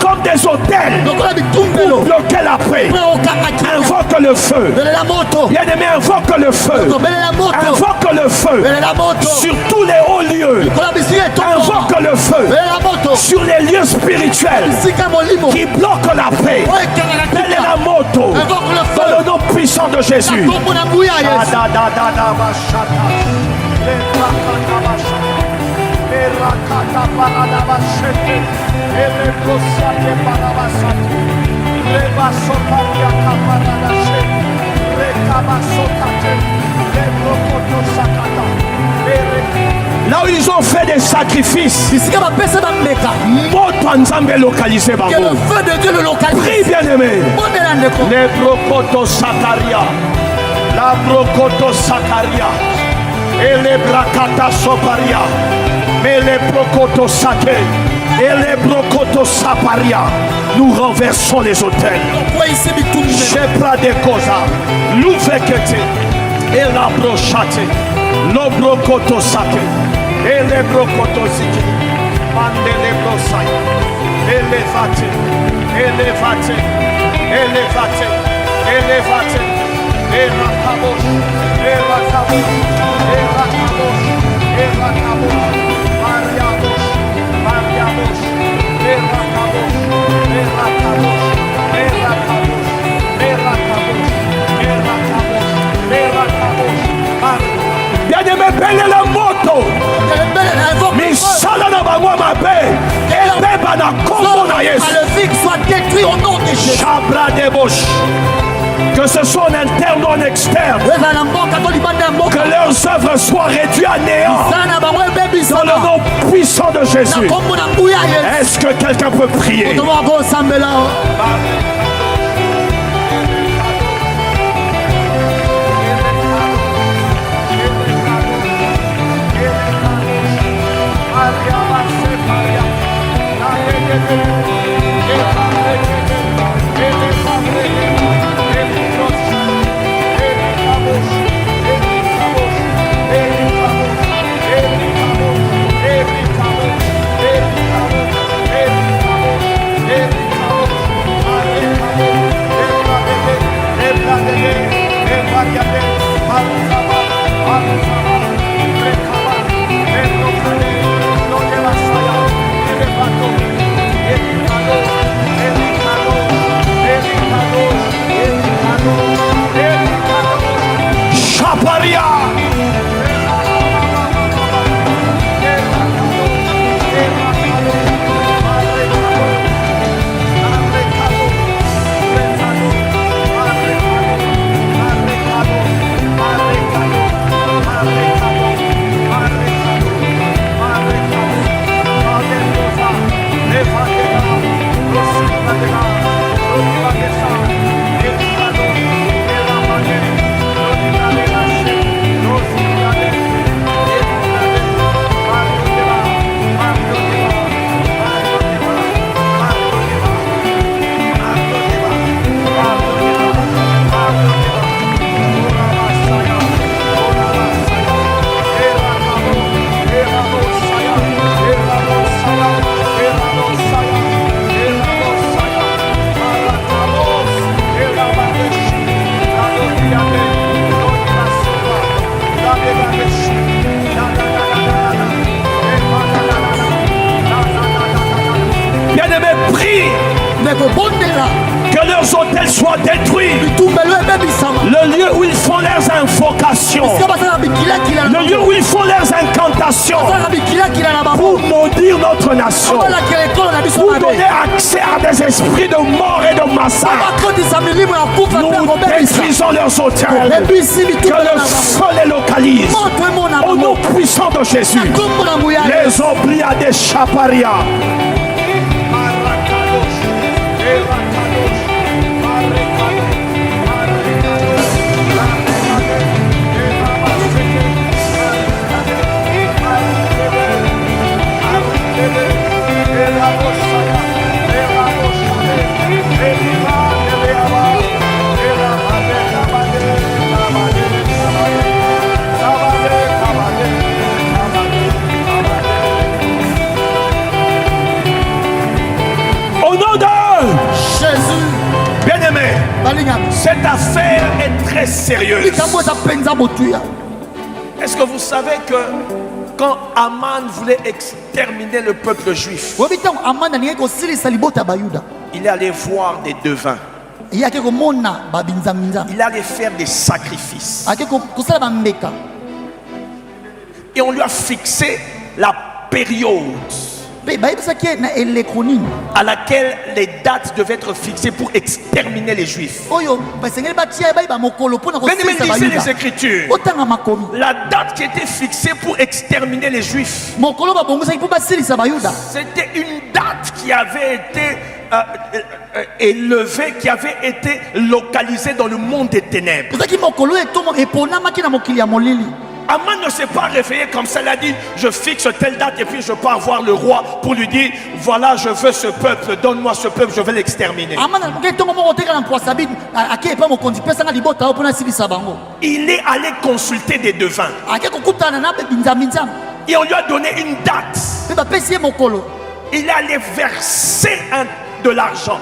[SPEAKER 2] comme des autels pour bloquer la paix. Invoque le feu. Bien-aimé, invoque le feu. Invoque le feu sur tous les hauts lieux. Invoque le feu sur les lieux spirituels qui bloquent la paix. Telle est la moto dans le nom puissant de Jésus.
[SPEAKER 1] Là où ils ont fait des sacrifices,
[SPEAKER 3] que le feu de Dieu le localise.
[SPEAKER 1] prie bien aimé. Les brocotos sakaria, la brocotos sakaria, et les bracata soparia, mais les brocotos saké, et les brocotos saparia. Nous renversons les autels. Chepra de cosa, l'ouvekete, et la brochate, l'obrocotos saké. Ele brocotosiki, mandele brosaya, elevate, elevate, elevate, elevate, erakabosh, erakabosh, erakabosh, erakabosh, mariabosh, mariabosh, erakabosh, erakabosh, erakabosh, erakabosh, erakabosh, erakabosh, bien-aimé, belle la moto. Misala na bango mabe. Ebe bana kombo na Yesu.
[SPEAKER 3] Le fixe soit détruit au nom de Jésus.
[SPEAKER 1] Chabra de Bosch. Que ce soit en interne ou en externe. Que leurs œuvres soient réduites à néant. Dans le nom puissant de Jésus. Est-ce que quelqu'un peut prier? Que leurs hôtels soient détruits. Le lieu où ils font leurs invocations. Le lieu où ils font leurs incantations. Pour maudire notre nation. Pour donner accès à des esprits de mort et de massacre. Nous détruisons leurs hôtels. Que le feu les localise. Au nom puissant de Jésus. Les oblia des chaparia. Cette affaire est très sérieuse. Est-ce que vous savez que quand Aman voulait exterminer le peuple juif, il allait voir des devins. Il allait faire des sacrifices. Et on lui a fixé la période
[SPEAKER 2] à laquelle les dates devaient être fixées pour exterminer les Juifs. Bien-aimés, lisez les Écritures. La date qui était fixée pour exterminer les Juifs, c'était une date qui avait été élevée, qui avait été localisée dans le monde des ténèbres. Aman ne s'est pas réveillé comme ça, il a dit je fixe telle date et puis je pars voir le roi pour lui dire voilà, je veux ce peuple, donne-moi ce peuple, je vais l'exterminer. Il est allé consulter des devins et on lui a donné une date. Il est allé verser de l'argent.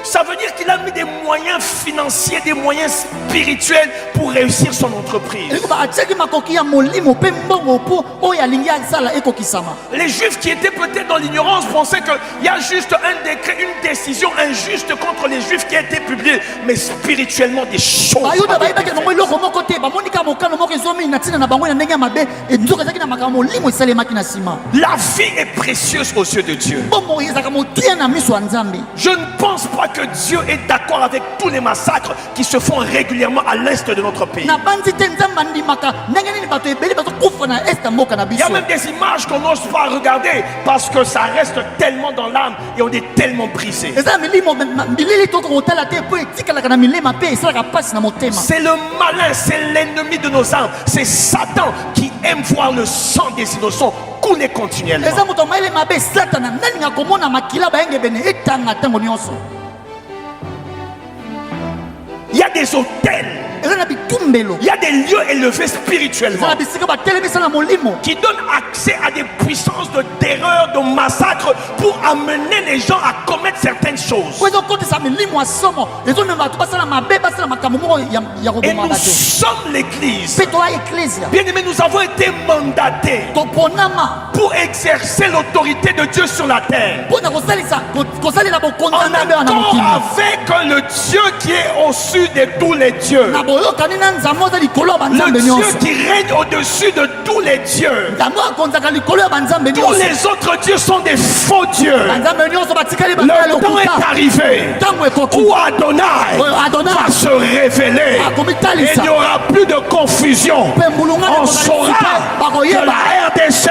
[SPEAKER 2] Ça veut dire qu'il a mis des moyens financiers, des moyens spirituels pour réussir son entreprise. Les Juifs qui étaient peut-être dans l'ignorance pensaient qu'il y a juste un décret, une décision injuste contre les Juifs qui a été publiée. Mais spirituellement, des choses. La vie est précieuse aux yeux de Dieu. Je ne pense pas que Dieu est d'accord avec tous les massacres qui se font régulièrement à l'est de notre pays. Il y a même des images qu'on n'ose pas regarder parce que ça reste tellement dans l'âme et on est tellement brisé. C'est le malin, c'est l'ennemi de nos âmes. C'est Satan qui aime voir le sang des innocents couler continuellement. Il y a des hôtels, il y a des lieux élevés spirituellement qui donnent accès à des puissances de terreur, de massacre pour amener les gens à commettre certaines choses. Et nous sommes l'église. Bien aimés, nous avons été mandatés pour exercer l'autorité de Dieu sur la terre, en accord avec le Dieu qui est au-dessus de tous les dieux, le Dieu qui règne au-dessus de tous les dieux. Tous les autres dieux sont des faux dieux. Le temps est arrivé où Adonai va se révéler et il n'y aura plus de confusion. On saura que la RDC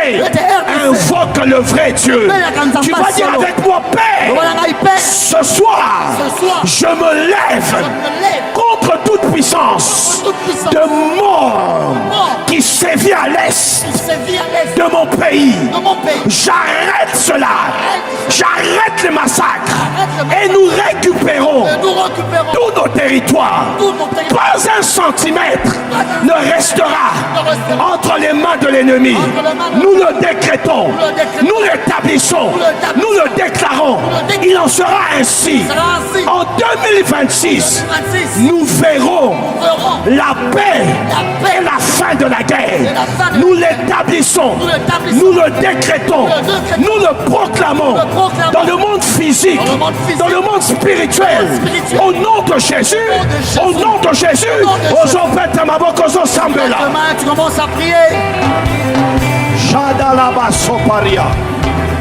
[SPEAKER 2] invoque le vrai Dieu. Tu vas dire avec moi, Père, ce soir, je me lève contre toute puissance de mort qui sévit à l'est de mon pays. J'arrête cela. J'arrête les massacres et nous récupérons tous nos territoires. Pas un centimètre ne restera entre les mains de l'ennemi. Nous le décrétons, nous l'établissons, nous le déclarons. Il en sera ainsi. En 2026, nous verrons la paix et la fin de la guerre. Nous l'établissons, nous le décrétons, nous le proclamons dans le monde physique, dans le monde spirituel. Au nom de Jésus, au nom de Jésus,
[SPEAKER 3] tu commences à prier.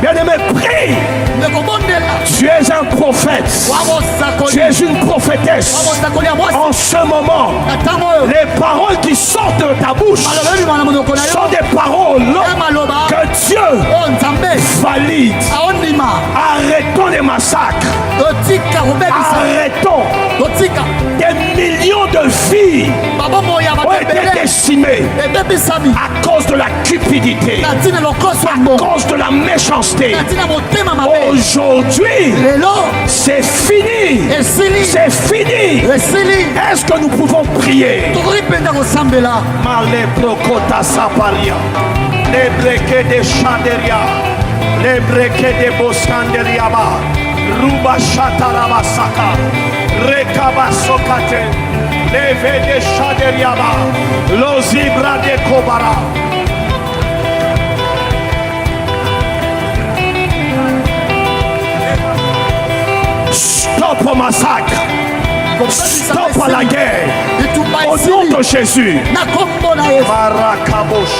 [SPEAKER 2] Bien-aimé, prie. Tu es un prophète. Tu es une prophétesse. En ce moment, les paroles qui sortent de ta bouche sont des paroles que Dieu valide. Arrêtons les massacres. Arrêtons. Des millions de vies ont été décimées à cause de la cupidité, à cause de la méchanceté. Aujourd'hui, c'est fini. C'est fini. Est-ce que nous pouvons prier? Les brequets de Chanderia, les brequets de Boscanderiaba, Ruba Chatarabasaka, Rekabasokate, les V de Chaderiaba, Lozibra de Kobara. Stop au massacre. Stop à la guerre. Au nom de Jésus. Marakabosh.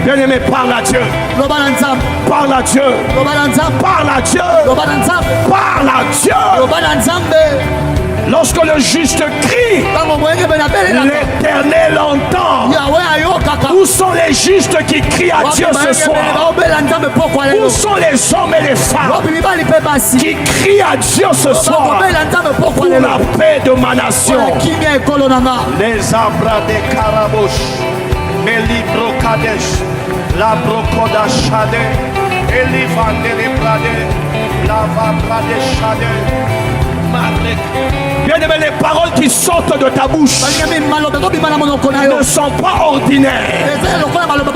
[SPEAKER 1] Bien-aimé, parle à Dieu. Parle à Dieu. Parle à Dieu. Parle à Dieu. Lorsque le juste crie, l'Éternel entend. Où sont les justes qui crient à Dieu ce soir? Où sont les hommes et les femmes qui crient à Dieu ce soir pour la paix de ma nation? Les abras des carabouches, les libres kadesh, la brocoda chade, et les vandes les brades, la vabra des chade. Bien-aimé, les paroles qui sortent de ta bouche ne sont pas ordinaires.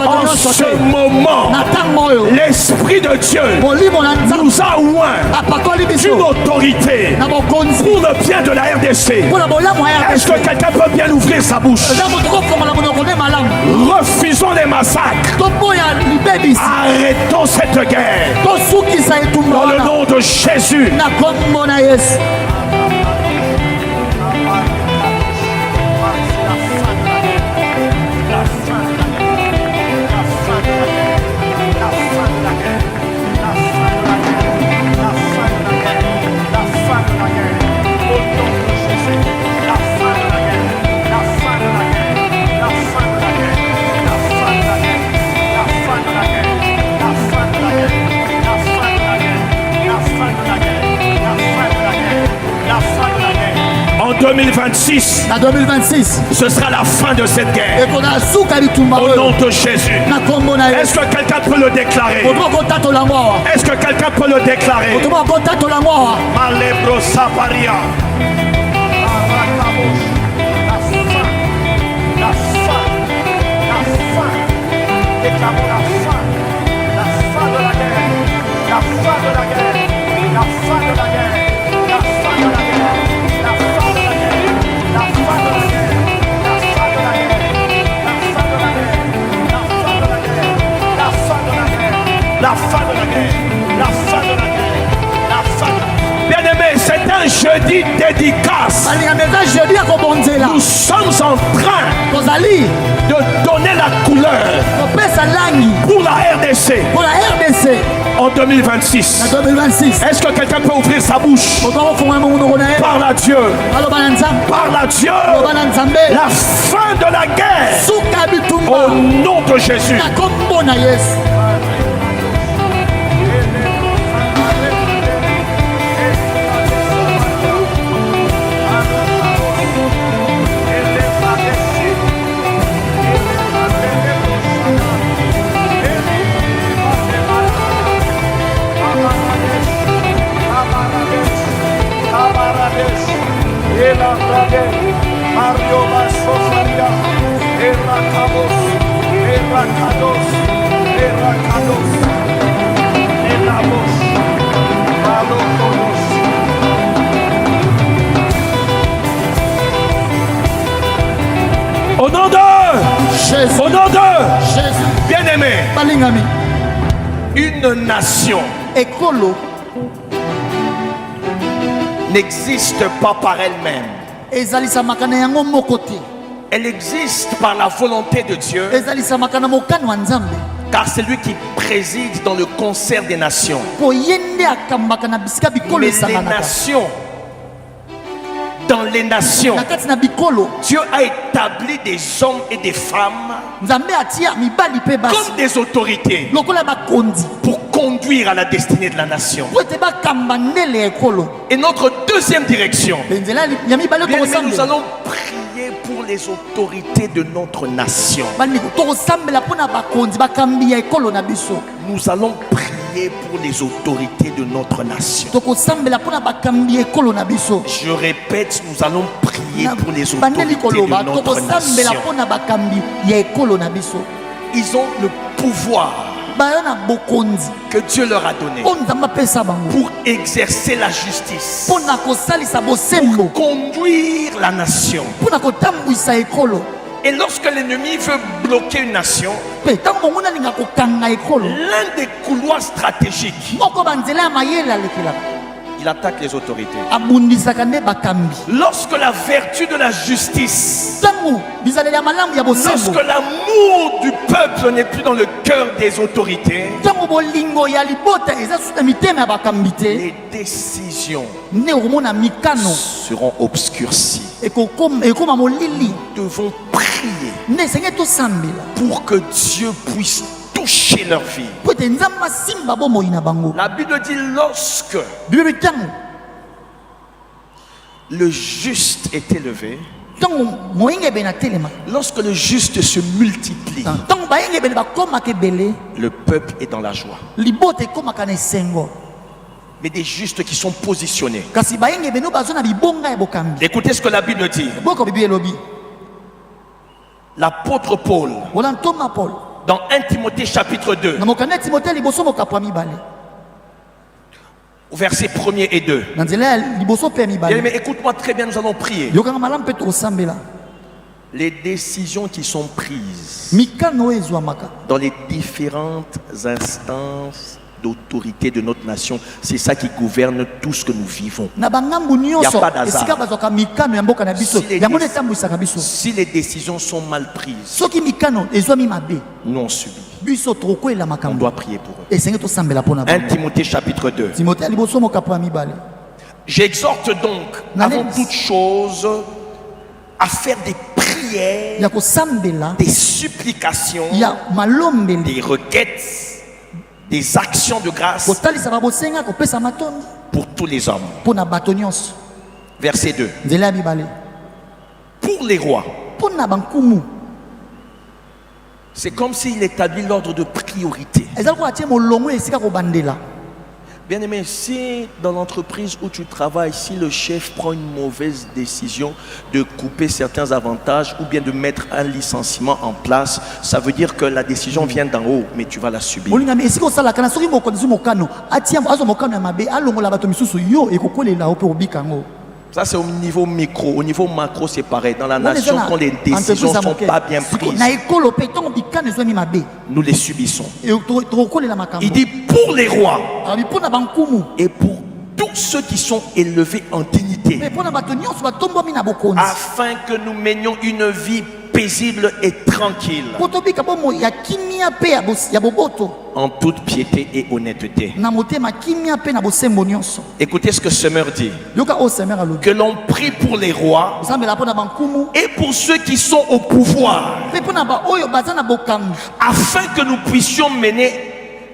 [SPEAKER 1] En ce moment, l'Esprit de Dieu nous a oint d'une autorité pour le bien de la RDC. Est-ce que quelqu'un peut bien ouvrir sa bouche? Refusons les massacres. Arrêtons cette guerre. Dans le nom de Jésus. En 2026, ce sera la fin de cette guerre. Au nom de Jésus. Est-ce que quelqu'un peut le déclarer? Est-ce que quelqu'un peut le déclarer? Malebro Saparia. La fin. Déclarons la fin. La fin de la guerre. La fin de la guerre. La fin de la guerre. La fin de la guerre. La fin de la guerre. La fin de la guerre. La fin de la guerre. La fin de la guerre. La fin de la guerre. La fin de la guerre. La fin de la guerre. La fin de la guerre. La fin de la guerre. Bien-aimé, c'est un jeudi dédicace. Nous sommes en train de donner la couleur pour la RDC. En 2026. Est-ce que quelqu'un peut ouvrir sa bouche? Parle à Dieu. Parle à Dieu. La fin de la guerre. Au nom de Jésus. Mario Basofaria, Erracabos, Elabos, Maloconos. Au nom de Jésus. Au nom de Jésus. Bien-aimé, une nation n'existe pas par elle-même. Elle existe par la volonté de Dieu, car c'est lui qui préside dans le concert des nations. Mais les nations, dans les nations, Dieu a établi des hommes et des femmes comme des autorités pour conduire à la destinée de la nation. Et notre deuxième direction, nous allons prier pour les autorités de notre nation. Nous allons prier pour les autorités de notre nation. Je répète, nous allons prier pour les autorités de notre nation. Ils ont le pouvoir que Dieu leur a donné pour exercer la justice, pour conduire la nation. Et lorsque l'ennemi veut bloquer une nation, l'un des couloirs stratégiques,
[SPEAKER 2] il attaque les autorités. Lorsque la vertu de la justice, lorsque l'amour du peuple n'est plus dans le cœur des autorités, les décisions seront obscurcies. Nous devons prier pour que Dieu puisse toucher leur vie. La Bible dit lorsque le juste est élevé, lorsque le juste se multiplie, le peuple est dans la joie. Mais des justes qui sont positionnés. Écoutez ce que la Bible dit. L'apôtre Paul, dans 1 Timothée chapitre 2, versets 1er et 2. Mais écoute-moi très bien, nous allons prier. Les décisions qui sont prises dans les différentes instances d'autorité de notre nation, c'est ça qui gouverne tout ce que nous vivons. Il n'y a pas d'hasard. Si les décisions sont mal prises, nous on subit. On doit prier pour eux. 1 Timothée chapitre 2. J'exhorte donc avant toute chose à faire des prières, des supplications, des requêtes, des actions de grâce pour tous les hommes. Verset 2. Pour les rois, c'est comme s'il établit l'ordre de priorité. Bien aimé, si dans l'entreprise où tu travailles, si le chef prend une mauvaise décision de couper certains avantages ou bien de mettre un licenciement en place, ça veut dire que la décision vient d'en haut, mais tu vas la subir. Ça c'est au niveau micro. Au niveau macro c'est pareil. Dans la nation, quand les décisions ne sont pas bien prises, nous les subissons. Il dit pour les rois et pour tous ceux qui sont élevés en dignité, afin que nous menions une vie paisible et tranquille, en toute piété et honnêteté. Écoutez ce que Semeur dit. Que l'on prie pour les rois et pour ceux qui sont au pouvoir, afin que nous puissions mener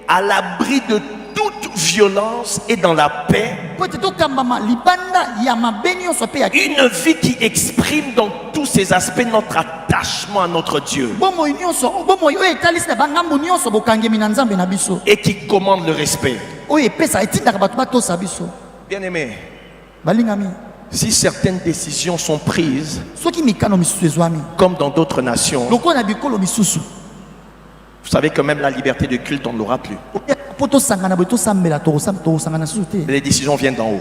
[SPEAKER 2] à l'abri de toute violence et dans la paix une vie qui exprime dans tous ses aspects notre attachement à notre Dieu et qui commande le respect. Bien aimé, si certaines décisions sont prises comme dans d'autres nations, vous savez que même la liberté de culte on ne l'aura plus. Les décisions viennent d'en haut.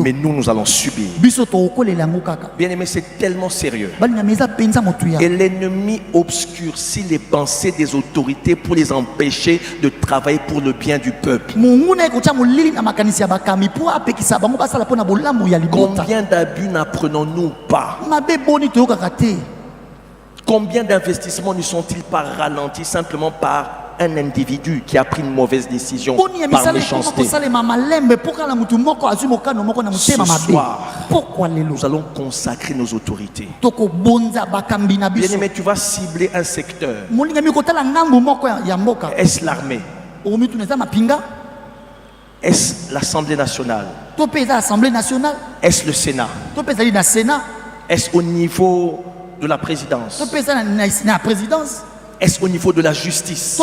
[SPEAKER 2] Mais nous allons subir. Bien aimé, c'est tellement sérieux. Et l'ennemi obscurcit les pensées des autorités pour les empêcher de travailler pour le bien du peuple. Combien d'abus n'apprenons-nous pas? Combien d'investissements ne sont-ils pas ralentis simplement par un individu qui a pris une mauvaise décision par méchanceté? Ce soir, nous allons consacrer nos autorités. Bien aimé, tu vas cibler un secteur. Est-ce l'armée? Est-ce l'Assemblée nationale? Est-ce le Sénat? Est-ce au niveau de la présidence? Est-ce au niveau de la justice?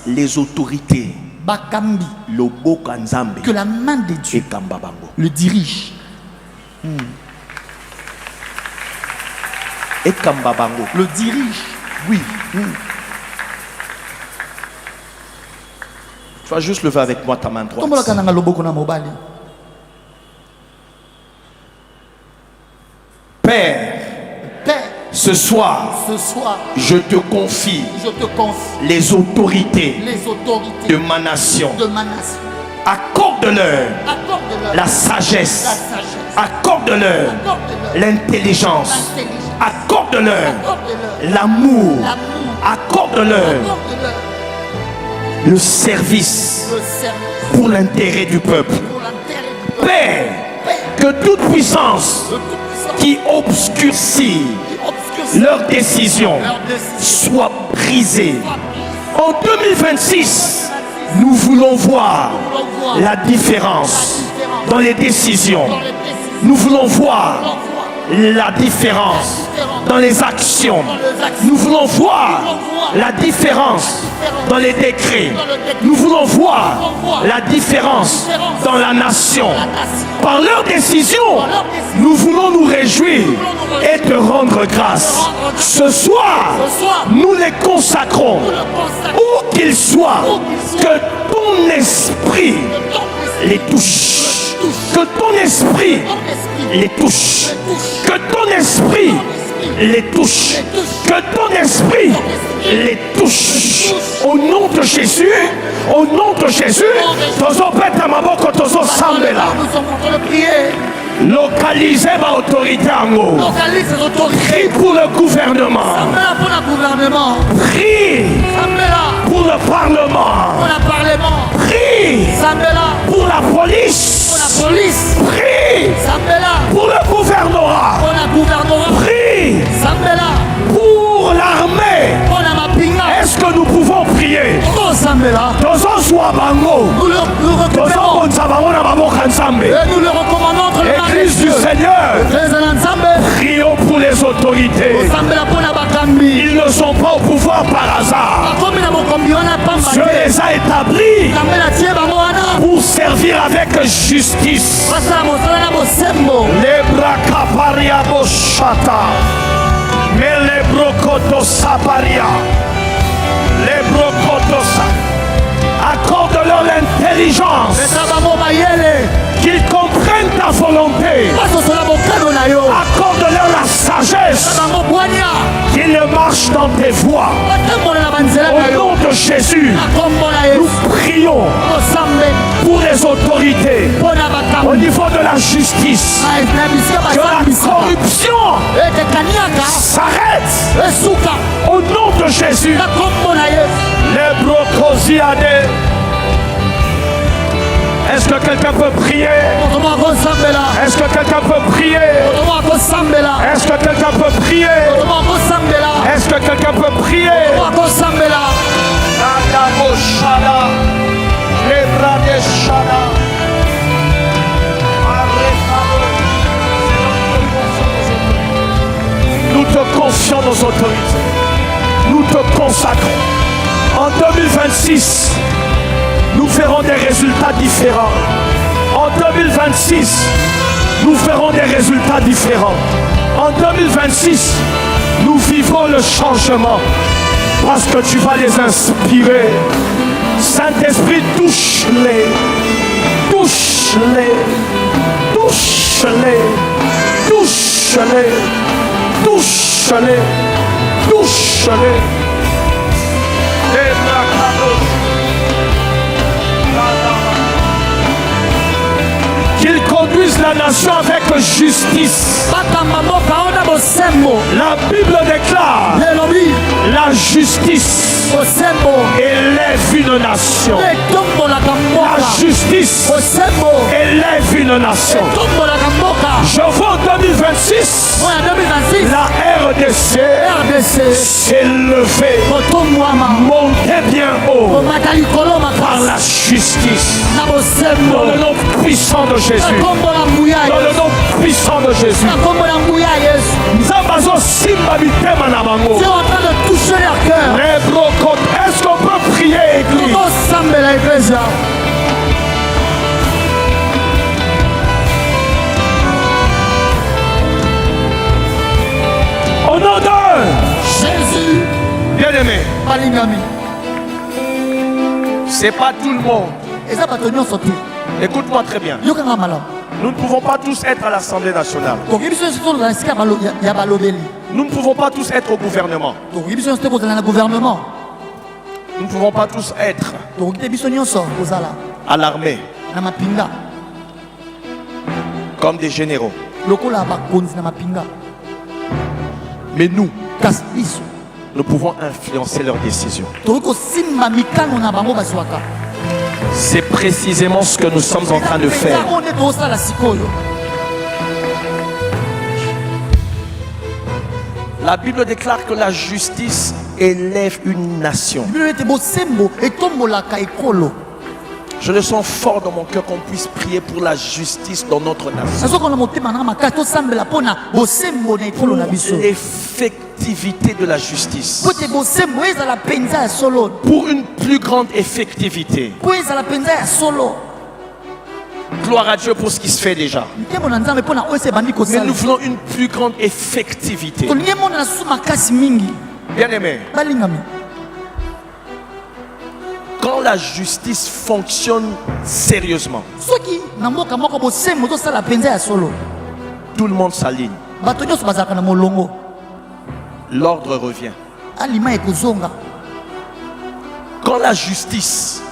[SPEAKER 2] Les autorités,
[SPEAKER 3] que la main de Dieu le dirige.
[SPEAKER 2] Et Kambabango
[SPEAKER 3] le dirige.
[SPEAKER 2] Oui. Tu vas juste lever avec moi ta main droite. Père, ce soir, je te confie les autorités de ma nation.
[SPEAKER 1] Accorde-leur la sagesse. Accorde-leur l'intelligence. Accorde-leur l'amour. Accorde-leur le service pour l'intérêt du peuple. Père, que toute puissance qui obscurcit leurs décisions soit brisée. En 2026, nous voulons voir la différence dans les décisions. Nous voulons voir la différence dans les actions. Nous voulons voir la différence dans les décrets. Nous voulons voir la différence dans la nation. Par leurs décisions, nous voulons nous réjouir et te rendre grâce. Ce soir, nous les consacrons, où qu'ils soient, que ton esprit les touche. Que ton esprit les touche. Que ton esprit les touche. Que ton esprit les touche. Au nom de Jésus, au nom de Jésus, localisez ma autorité en haut. Prie pour le gouvernement. Prie pour le parlement. Prie pour la police. Prie pour le gouvernorat. Prie pour l'armée. Est-ce que nous pouvons prier?
[SPEAKER 3] Nous le recommandons entre les mains de
[SPEAKER 1] Église du
[SPEAKER 3] Dieu.
[SPEAKER 1] Seigneur, prions pour les autorités. Ils ne sont pas au pouvoir par hasard. Dieu les a établis pour servir avec justice. Les bracaparia boshata, mais les brocotos saparia, les brocotos. Accorde-leur l'intelligence, qu'ils comprennent ta volonté. Accorde-leur la sagesse, qu'ils marchent dans tes voies. Au nom de Jésus, nous prions pour les autorités au niveau de la justice. Que la corruption s'arrête au nom de Jésus. Les brocosiades. Est-ce que quelqu'un peut prier? Est-ce que quelqu'un peut prier? Est-ce que quelqu'un peut prier? Est-ce que quelqu'un peut prier? Nous te confions nos autorités. Nous te consacrons. En 2026, nous ferons des résultats différents. En 2026, nous ferons des résultats différents. En 2026, nous vivrons le changement parce que tu vas les inspirer. Saint-Esprit, touche-les, touche-les, touche-les, touche-les, touche-les, touche-les. Qu'ils conduisent la nation avec justice. La Bible déclare la justice élève une nation. La justice élève une nation. Je vois en 2026 la RDC s'élever, monter bien haut par la justice. Dans le nom puissant de Jésus. Dans le nom puissant de Jésus.
[SPEAKER 3] Dieu est en train de toucher leur cœur.
[SPEAKER 1] Est-ce qu'on peut prier, Église? Au nom de
[SPEAKER 3] Jésus,
[SPEAKER 1] bien-aimé, c'est pas tout le monde. Écoute-moi très bien. Nous ne pouvons pas tous être à l'Assemblée nationale. Nous ne pouvons pas tous être au gouvernement. Nous ne pouvons pas tous être
[SPEAKER 2] à l'armée comme des généraux. Mais nous pouvons influencer leurs décisions. C'est précisément ce que nous sommes en train de faire. La Bible déclare que la justice élève une nation. Je le sens fort dans mon cœur qu'on puisse prier pour la justice dans notre nation. Pour l'effectivité de la justice. Pour une plus grande effectivité. Gloire à Dieu pour ce qui se fait déjà. Mais nous voulons une plus grande effectivité. Bien aimé. Quand la justice fonctionne sérieusement, tout le monde s'aligne. L'ordre revient. Quand la justice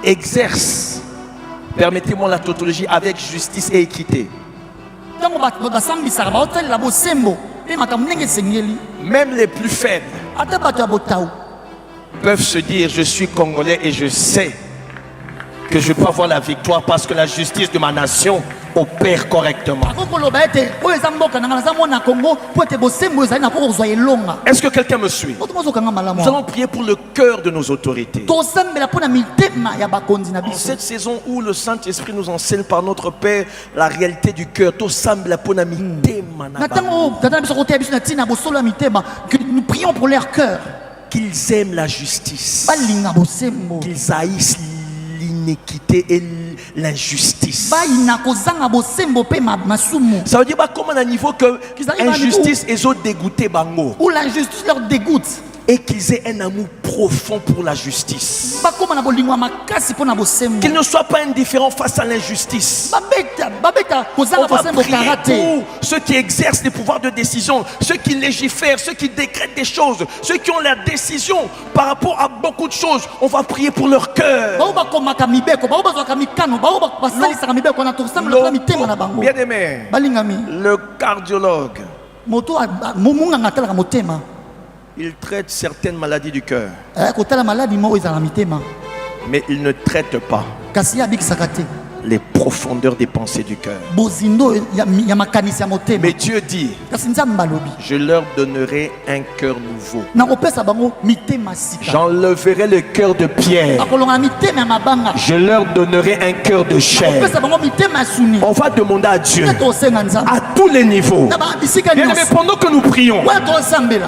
[SPEAKER 2] exerce, permettez-moi la tautologie, avec justice et équité, même les plus faibles peuvent se dire: je suis congolais et je sais que je peux avoir la victoire parce que la justice de ma nation opère correctement. Est-ce que quelqu'un me suit? Nous allons prier pour le cœur de nos autorités. En cette saison où le Saint-Esprit nous enseigne par notre Père la réalité du cœur,
[SPEAKER 3] nous prions pour leur cœur.
[SPEAKER 2] Qu'ils aiment la justice, qu'ils haïssent l'iniquité et l'injustice. Ça veut dire comme à un niveau que l'injustice est dégoûté bango.
[SPEAKER 3] Ou l'injustice leur dégoûte.
[SPEAKER 2] Et qu'ils aient un amour profond pour la justice. Qu'ils ne soient pas indifférents face à l'injustice. On va prier pour ceux qui exercent les pouvoirs de décision, ceux qui légifèrent, ceux qui décrètent des choses, ceux qui ont la décision par rapport à beaucoup de choses. On va prier pour leur cœur. Bien aimé, le cardiologue, il traite certaines maladies du cœur, mais il ne traite pas les profondeurs des pensées du cœur. Mais Dieu dit: je leur donnerai un cœur nouveau. J'enlèverai le cœur de pierre. Je leur donnerai un cœur de chair. On va demander à Dieu à tous les niveaux. Mais pendant que nous prions,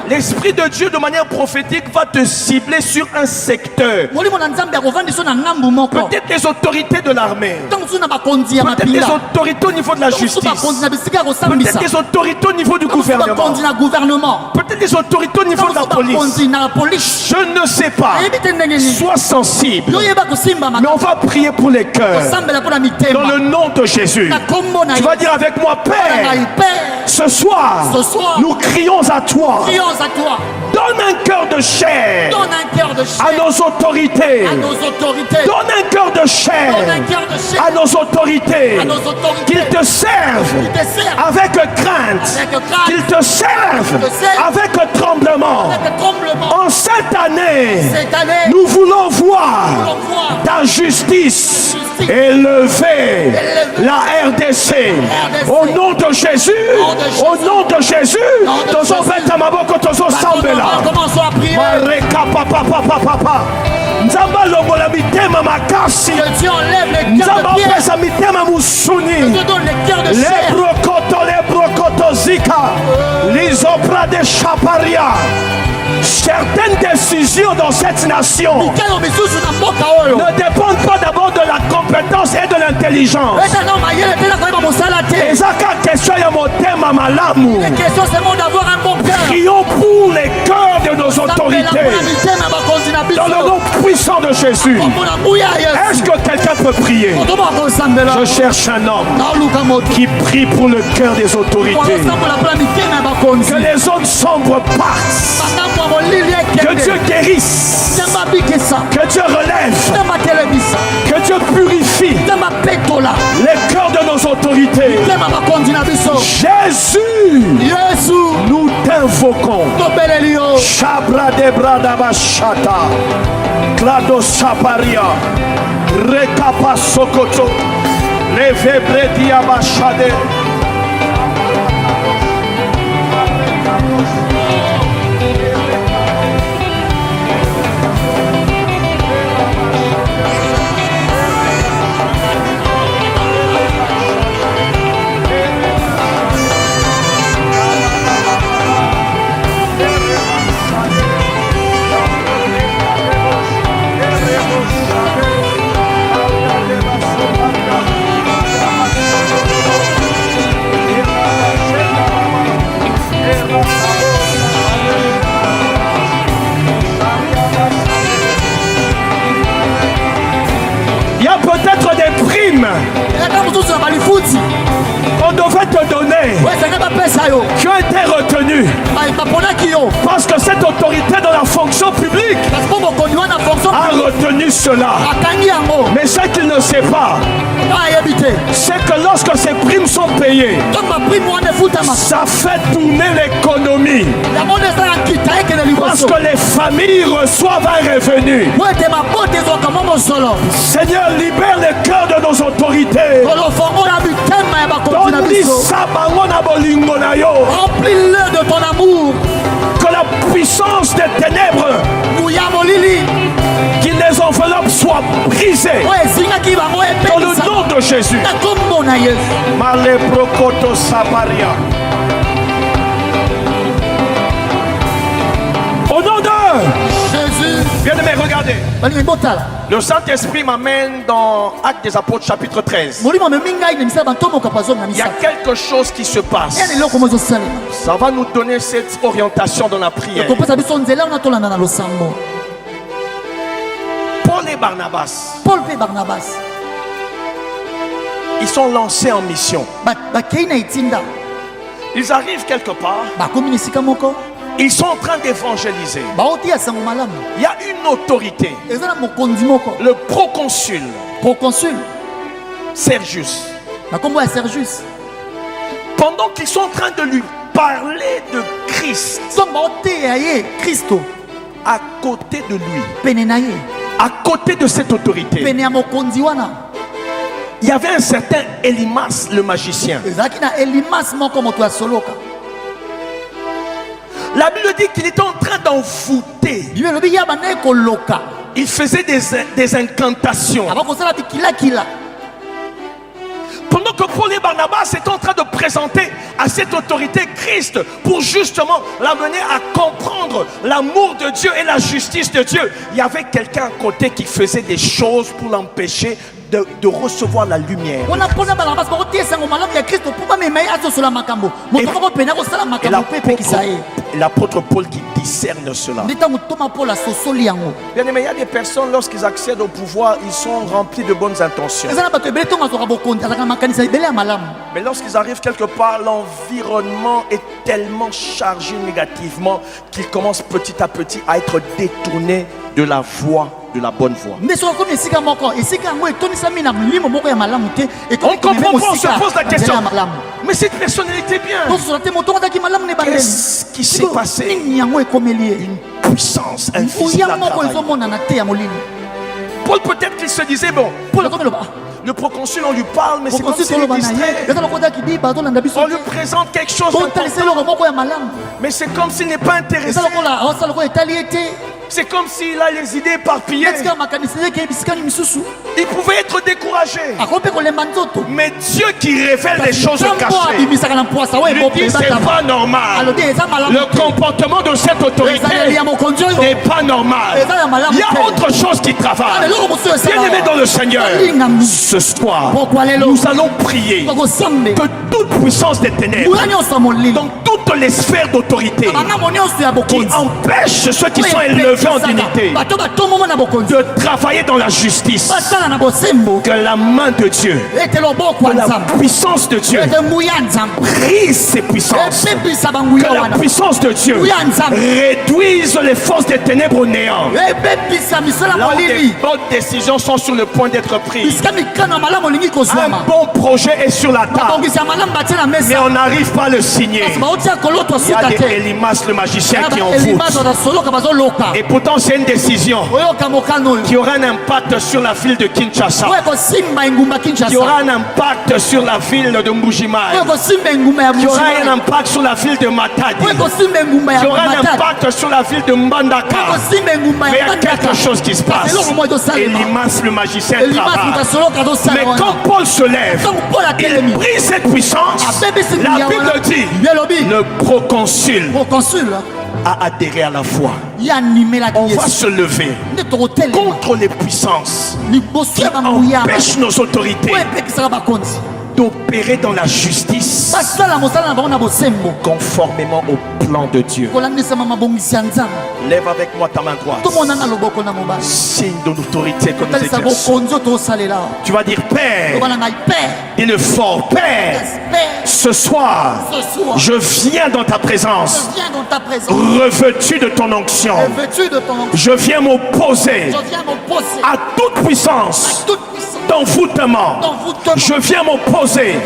[SPEAKER 2] l'Esprit de Dieu de manière prophétique va te cibler sur un secteur. Peut-être les autorités de l'armée, peut-être les autorités au niveau de la justice, peut-être les autorités au niveau du gouvernement, peut-être les autorités au niveau de la police. Je ne sais pas. Sois sensible. Mais on va prier pour les cœurs. Dans le nom de Jésus. Tu vas dire avec moi: Père, ce soir, nous crions à toi. Donne un cœur de chair à nos autorités. Donne un cœur de chair à nos autorités. Qu'ils te servent avec crainte. Qu'ils te servent avec tremblement. En cette année, nous voulons voir ta justice élever la RDC. Au nom de Jésus. Au nom de Jésus.
[SPEAKER 3] Commençons à prier.
[SPEAKER 2] Nzamba longola mitema makasi. Nzamba pesa mitema musuni. Les brokoto zika. L'isopra de chaparia. Certaines décisions dans cette nation ne dépendent pas d'abord de la compétence et de l'intelligence. Prions pour les cœurs de nos autorités. Dans le nom
[SPEAKER 1] puissant de Jésus. Est-ce que quelqu'un peut prier? Je cherche un homme qui prie pour le cœur des autorités. Que les zones sombres partent. Que Dieu guérisse. Que Dieu relève. Que Dieu purifie les cœurs de nos autorités. Jésus, nous t'invoquons. Shabra debrada bashata, Clado Saparia, Rekapa Sokoto, Levebredia Bashade. Il y a peut-être des primes qu'on devait te donner qui ont été retenues parce que cette autorité dans la fonction publique a retenu cela. Mais ce qu'il ne sait pas, c'est que lorsque ces primes sont payées, ça fait tourner l'économie parce que les familles reçoivent un revenu. Seigneur, libère le cœur de nos autorités.
[SPEAKER 3] Remplis-le de ton amour.
[SPEAKER 1] Que la puissance des ténèbres qui les enveloppe soit brisée. Dans le nom de Jésus. Maleprokoto Saparia. Au nom de Jésus. Bien-aimés, regardez. Le Saint-Esprit m'amène dans Actes des Apôtres chapitre 13. Il y a quelque chose qui se passe. Ça va nous donner cette orientation dans la prière. Paul et Barnabas. Ils sont lancés en mission. Ils arrivent quelque part. Ils sont en train d'évangéliser. Il y a une autorité. Le proconsul. Sergius. Pendant qu'ils sont en train de lui parler de Christ, à côté de lui, à côté de cette autorité, il y avait un certain Elimas le magicien. La Bible dit qu'il était en train d'envoûter. Il faisait des incantations. Pendant que Paul et Barnabas étaient en train de présenter à cette autorité Christ pour justement l'amener à comprendre l'amour de Dieu et la justice de Dieu, il y avait quelqu'un à côté qui faisait des choses pour l'empêcher de recevoir la lumière. Et l'apôtre Paul qui discerne cela. Bien aimé, il y a des personnes, lorsqu'ils accèdent au pouvoir, ils sont remplis de bonnes intentions. Mais lorsqu'ils arrivent quelque part, l'environnement est tellement chargé négativement qu'ils commencent petit à petit à être détournés de la voie, de la bonne voie. On comprend pas, on se pose la question. Mais cette personnalité bien. Qu'est-ce qui s'est passé? Une puissance invisible à travailler. Paul peut-être qu'il se disait, bon, le proconsul, on lui parle, mais c'est comme s'il est distrait. On lui présente quelque chose d'important, mais c'est comme s'il n'est pas intéressé. C'est comme s'il a les idées éparpillées. Il pouvait être découragé. Mais Dieu qui révèle les choses cachées lui dit c'est pas normal. Le comportement de cette autorité n'est pas normal. Il y a autre chose qui travaille. Bien aimé dans le Seigneur, ce soir nous allons prier que toute puissance des ténèbres dans toutes les sphères d'autorité qui empêchent ceux qui sont élevés gens d'unité, de travailler dans la justice, que la main de Dieu, que la puissance de Dieu brise ces puissances, que la puissance de Dieu réduise les forces des ténèbres au néant. Là où des bonnes décisions sont sur le point d'être prises, un bon projet est sur la table, mais on n'arrive pas à le signer. Il y a des Elimas, le magicien, qui envoûtent. Et pourtant c'est une décision qui aura un impact sur la ville de Kinshasa, qui aura un impact sur la ville de Mbujimai, qui aura un impact sur la ville de Matadi, qui aura un impact sur la ville de Mbandaka. Mais il y a quelque chose qui se passe. Elimas, le magicien, travaille. Mais quand Paul se lève, il brise cette puissance. La Bible dit, le proconsul a adhéré à la foi. On va se lever contre les puissances qui empêchent nos autorités d'opérer dans la justice conformément au plan de Dieu. Lève avec moi ta main droite. Signe d'autorité que nous exerçons. Tu vas dire Père. Dis-le fort. Père, ce soir, je viens dans ta présence, revêtu de ton onction. Je viens m'opposer à toute puissance d'envoûtement. Je viens m'opposer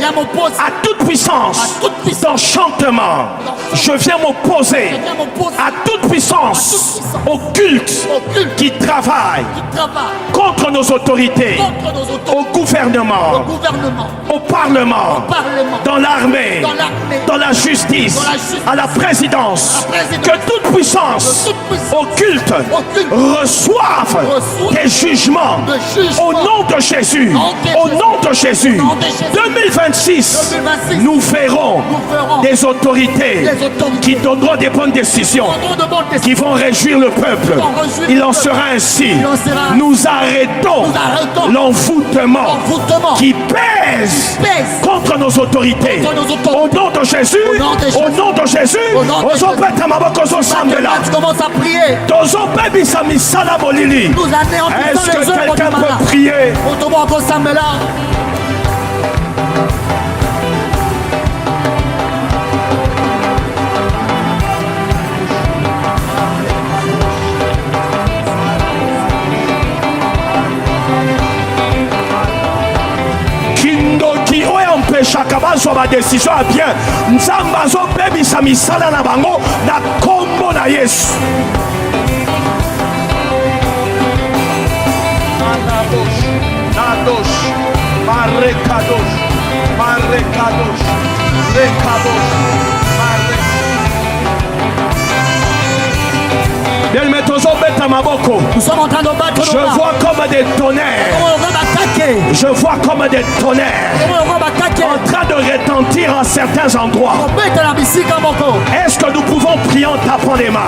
[SPEAKER 1] à toute puissance d'enchantement. Je viens m'opposer à toute puissance occulte qui travaille contre nos autorités, au gouvernement, au parlement, dans l'armée, dans la justice, à la présidence. Que toute puissance occulte reçoive des jugements au nom de Jésus. Au nom de Jésus. 2026, nous verrons des autorités qui donneront des bonnes décisions, qui vont réjouir le peuple. Il en sera ainsi. Nous arrêtons l'envoûtement qui pèse contre nos autorités. Au nom de Jésus, au nom de Jésus,
[SPEAKER 3] commence à prier.
[SPEAKER 1] Est-ce que quelqu'un peut prier? Kindoki oyo empêchaka bazwa ba décision ya bien, nzambe azobebisa misala na bango na kombo na Yesu. Nados, Marekados, Marekados, Rekados,
[SPEAKER 3] Nous sommes en train de battre.
[SPEAKER 1] Je vois comme des tonnerres. Je vois comme des tonnerres en train de retentir en certains endroits. Est-ce que nous pouvons prier en tapant les mains?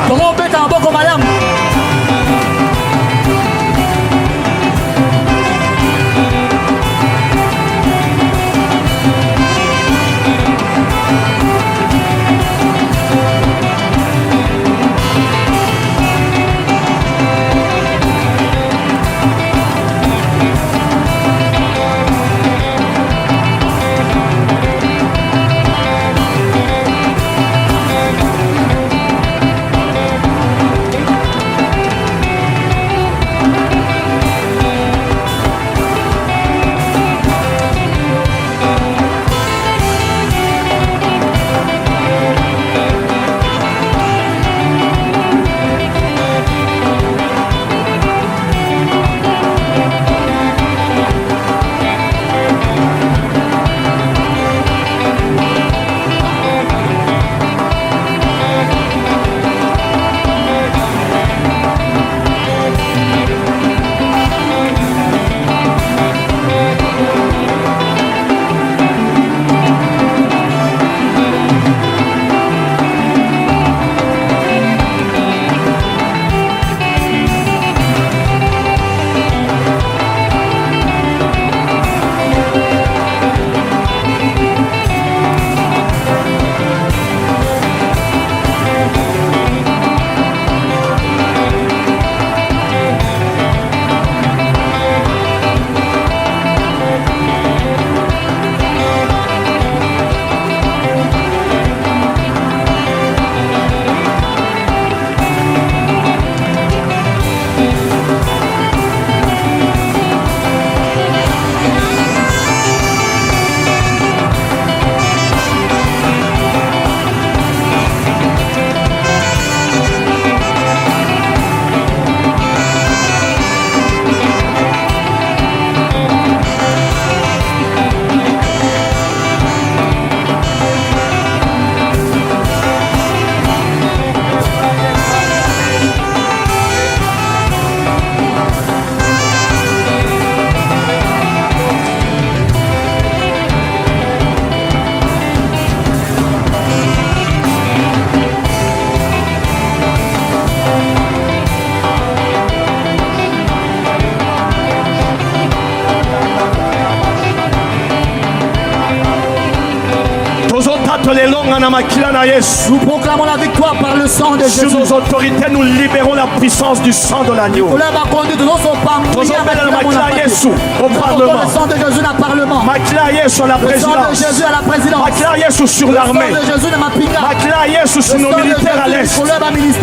[SPEAKER 1] contre les langues en Amakila na Yesu.
[SPEAKER 3] Nous proclamons la victoire par le sang de Jésus.
[SPEAKER 1] Sur nos autorités, nous libérons la puissance du sang de l'agneau.
[SPEAKER 3] Nous avons conduit de nos
[SPEAKER 1] au Parlement.
[SPEAKER 3] Le sang de Jésus dans le Parlement.
[SPEAKER 1] Sur la
[SPEAKER 3] présidence. Le sang de Jésus à la présidence.
[SPEAKER 1] Sur l'armée.
[SPEAKER 3] Le sang de Jésus dans ma pinga.
[SPEAKER 1] Sur nos militaires à l'Est. Sur la police.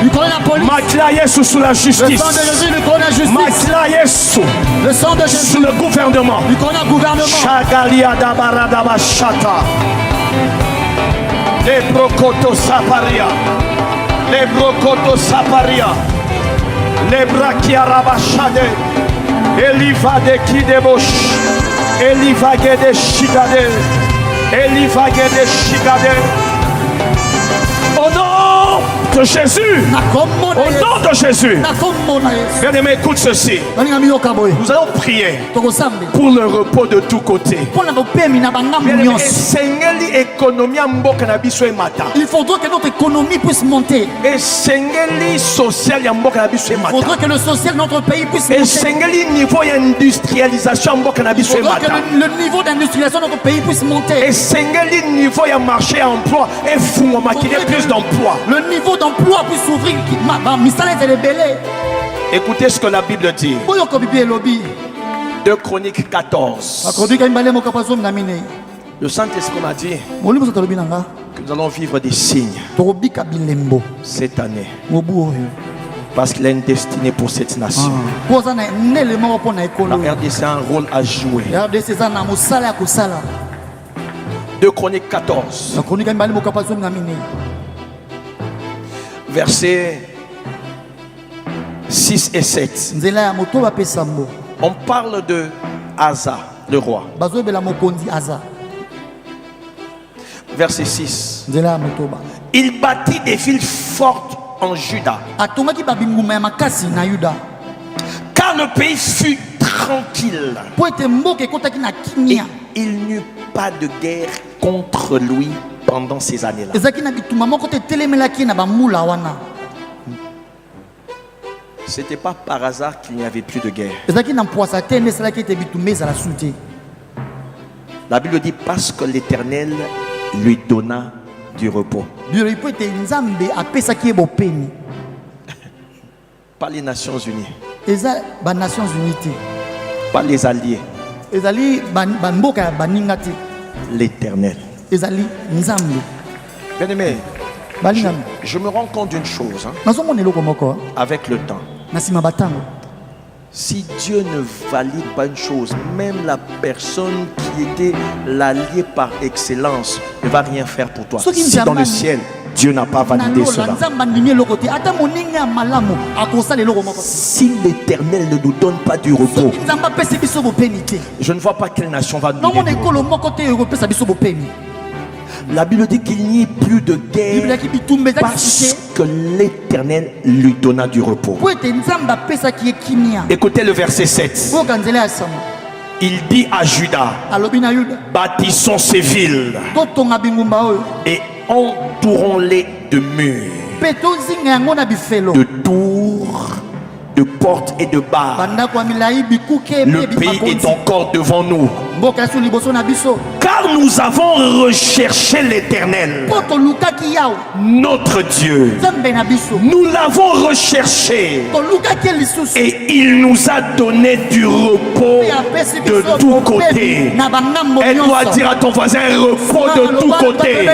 [SPEAKER 3] Il connaît la police.
[SPEAKER 1] Sur la justice.
[SPEAKER 3] Le sang de Jésus, il connaît la justice. Le sang de Jésus.
[SPEAKER 1] Sur le gouvernement.
[SPEAKER 3] Il connaît le gouvernement.
[SPEAKER 1] Shagalia dabaradaba shata. Les brocotos saparia. Les brocotos saparia. Les brakia rabashade. Elivade kidebosh. Elivage de shigade. Elivage de shigade. Oh non! De Jésus, au nom de Jésus. Bien aimé, écoute ceci. Nous allons prier pour le repos de tous côtés.
[SPEAKER 3] Il faudrait que notre économie puisse monter.
[SPEAKER 1] Il faudrait
[SPEAKER 3] que le social de notre pays puisse monter.
[SPEAKER 1] Le niveau d'industrialisation
[SPEAKER 3] de notre pays puisse monter.
[SPEAKER 1] Le niveau de marché à emploi et qu'il y ait plus d'emplois.
[SPEAKER 3] Le niveau d'emploi puisse s'ouvrir. Écoutez ce que la Bible dit.
[SPEAKER 1] 2 Chroniques 14. Le Saint-Esprit m'a dit que nous allons vivre des signes cette année. Parce qu'il a une destinée pour cette nation. La RDC a un rôle à jouer. 2 Chroniques 14. Versets 6 et 7. On parle de Asa, le roi. Verset 6. Il bâtit des villes fortes en Juda. Car le pays fut tranquille. Et il n'y eut pas de guerre contre lui pendant ces années-là. C'était pas par hasard qu'il n'y avait plus de guerre. La Bible dit parce que l'Éternel lui donna du repos. Pas les Nations Unies. Pas les alliés. L'Éternel. Bien aimé, je me rends compte d'une chose avec le temps. Si Dieu ne valide pas une chose, même la personne qui était l'allié par excellence ne va rien faire pour toi. Si dans le ciel, Dieu n'a pas validé cela. Si l'Éternel ne nous donne pas du repos, je ne vois pas quelle nation va nous donner du repos. La Bible dit qu'il n'y ait plus de guerre parce que l'Éternel lui donna du repos. Écoutez le verset 7. Il dit à Juda, bâtissons ces villes et entourons-les de murs, de tours, de portes et de barres. Le pays est encore devant nous. Car nous avons recherché l'Éternel, notre Dieu. Nous l'avons recherché et il nous a donné du repos de tous côtés. Elle doit dire à ton voisin, repos de tous côtés.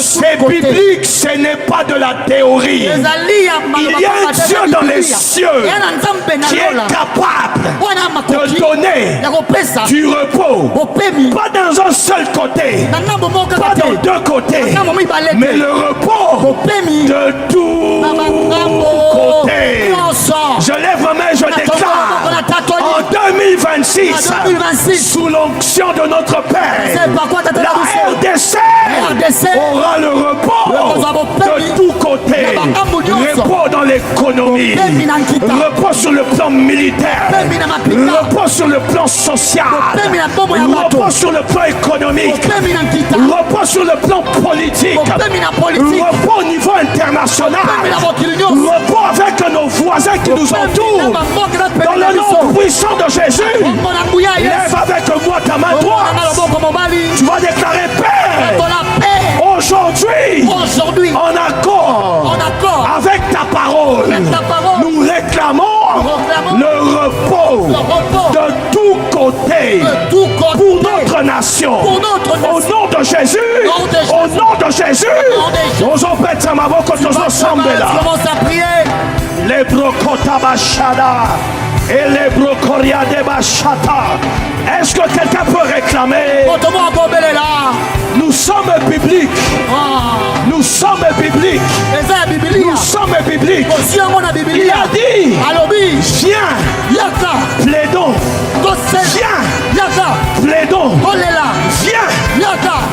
[SPEAKER 1] C'est biblique, ce n'est pas de la théorie. Il y a un Dieu dans les cieux qui est capable de donner du repos, pas dans un seul côté, pas dans deux côtés, mais le repos de tous côtés. Je lève ma main, je déclare en 2026, sous l'onction de notre Père, la RDC aura le repos de tous côtés. Repos dans l'économie, repos sur le plan militaire, repos sur le plan social, repos sur le plan économique, repos sur le plan politique, repos au niveau international, repos avec nos voisins qui nous entourent. Dans le nom puissant de Jésus, lève avec moi ta main droite nous réclamons le repos de tous côtés pour notre nation. Au nom de Jésus, au nom de Jésus, nous en pète ma voix quand nous ensemble là. Les brocotabashada et les brocoriadebashata. Est-ce que quelqu'un peut réclamer? Nous sommes bibliques. Nous sommes bibliques. Nous sommes bibliques. Il a dit, viens, plaidons. Viens, plaidons. Viens,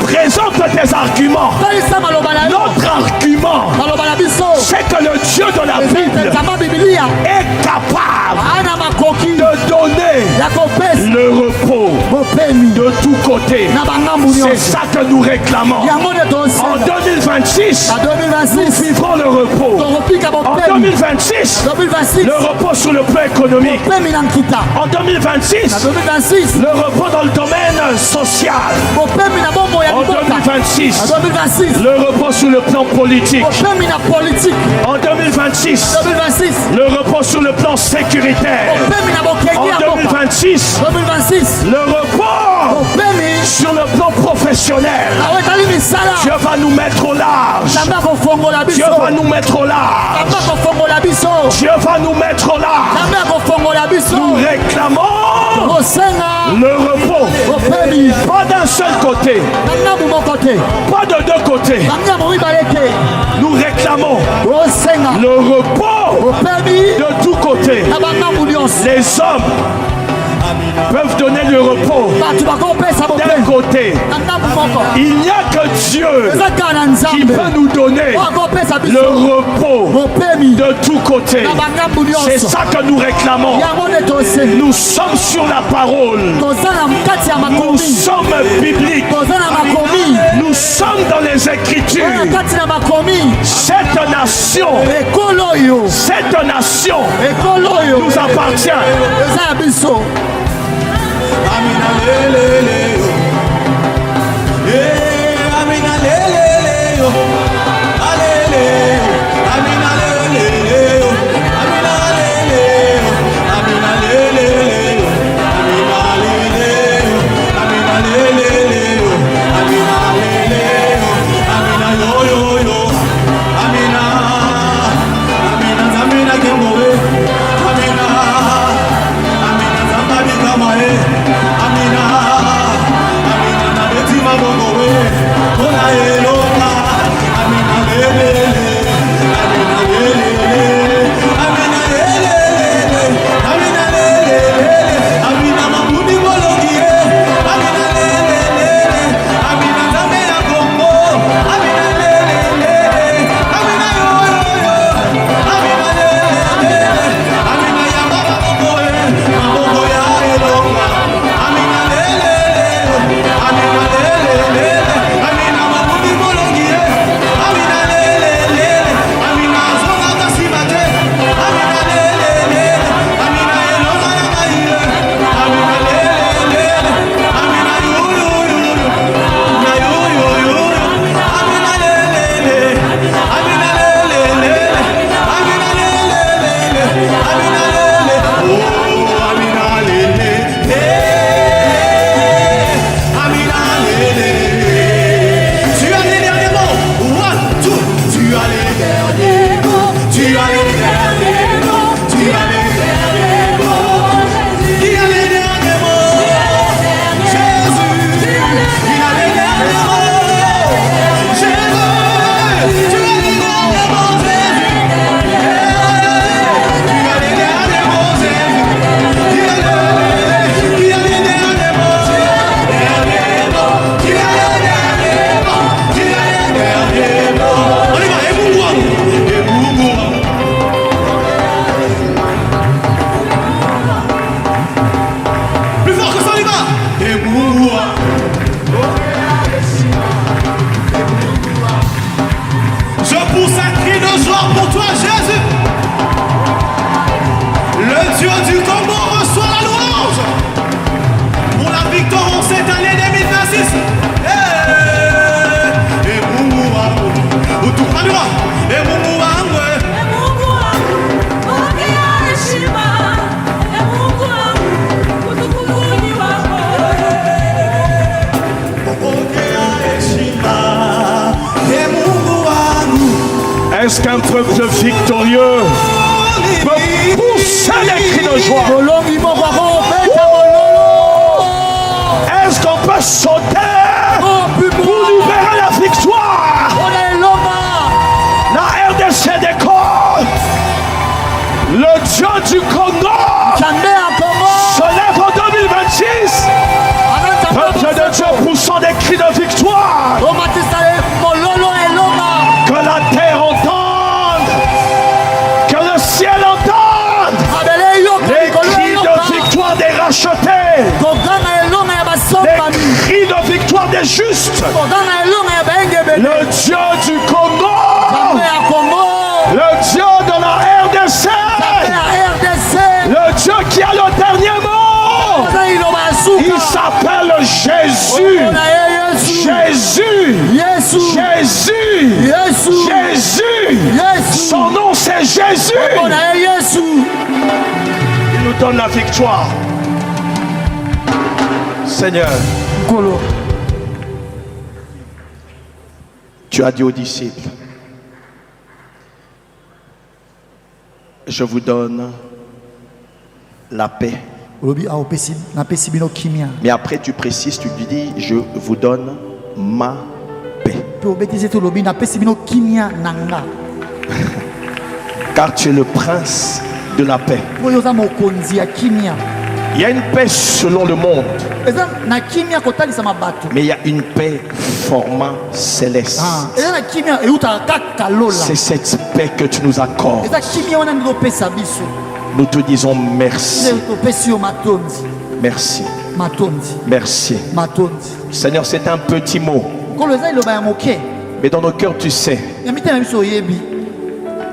[SPEAKER 1] présente tes arguments. Notre argument, c'est que le Dieu de la Bible est capable de donner le repos de tous côtés. C'est ça que nous réclamons. En 2026, nous vivrons le repos. En 2026, le repos sur le plan économique. En 2026, le repos dans le domaine social. En 2026, le repos sur le plan politique. En 2026, le repos sur le plan sécuritaire. En 2026, le repos sur le plan professionnel. Dieu va nous mettre au large. Dieu va nous mettre au large. Dieu va nous mettre au large. Nous réclamons le repos. Pas d'un seul côté. Pas de deux côtés. Nous réclamons le repos de tous côtés. Les hommes peuvent donner le repos d'un côté. Il n'y a que Dieu qui peut nous donner le repos de tous côtés. C'est ça que nous réclamons. Nous sommes sur la parole. Nous sommes bibliques. Nous sommes dans les Écritures. Cette nation nous appartient.
[SPEAKER 4] Amina lele yo, amina lele yo, alele yo, amina lele yo, amina lele yo, amina lele yo, amina lele yo, amina lele yo, amina lele yo, amina yo yo yo, amina, amina zamina kemowe, amina, amina zambabi kamae. Amina,
[SPEAKER 1] Est-ce qu'un peuple victorieux peut pousser les cris de joie? Est-ce qu'on peut sauter pour libérer la victoire? La RDC décolle. Le Dieu du Congo se lève en 2026. Peuple de Dieu poussant des cris de victoire. Que la terre entende. Que le ciel entende. Les cris de victoire des rachetés. Les cris de victoire des justes. Le Dieu du Congo. Le Dieu de la RDC. Le Dieu qui a le dernier mot. Il s'appelle Jésus. Jésus. Jésus. Jésus. Son nom c'est Jésus. Il nous donne la victoire. Seigneur, tu as dit aux disciples, je vous donne la paix. Mais après tu précises, tu lui dis, je vous donne ma paix. Car tu es le prince de la paix. Il y a une paix selon le monde, mais il y a une paix format céleste. C'est cette paix que tu nous accordes. Nous te disons merci. Merci. Merci. Seigneur, c'est un petit mot, mais dans nos cœurs, tu sais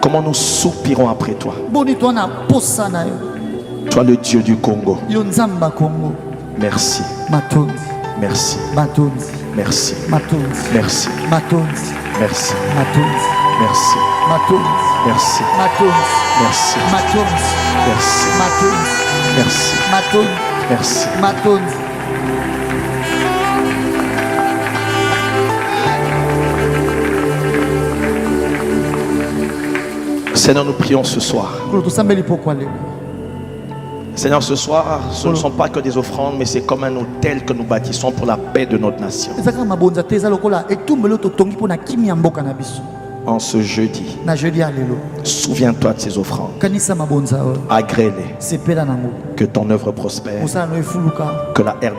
[SPEAKER 1] comment nous soupirons après toi. Toi, le Dieu du Congo. Merci. Merci. Merci. Merci. Merci. Merci. Merci. Merci. Merci. Merci. Seigneur, nous prions ce soir. Seigneur, ce soir, ce ne sont pas que des offrandes, mais c'est comme un autel que nous bâtissons pour la paix de notre nation. En ce jeudi, souviens-toi de ces offrandes. Agrée-les. Que ton œuvre prospère. Que la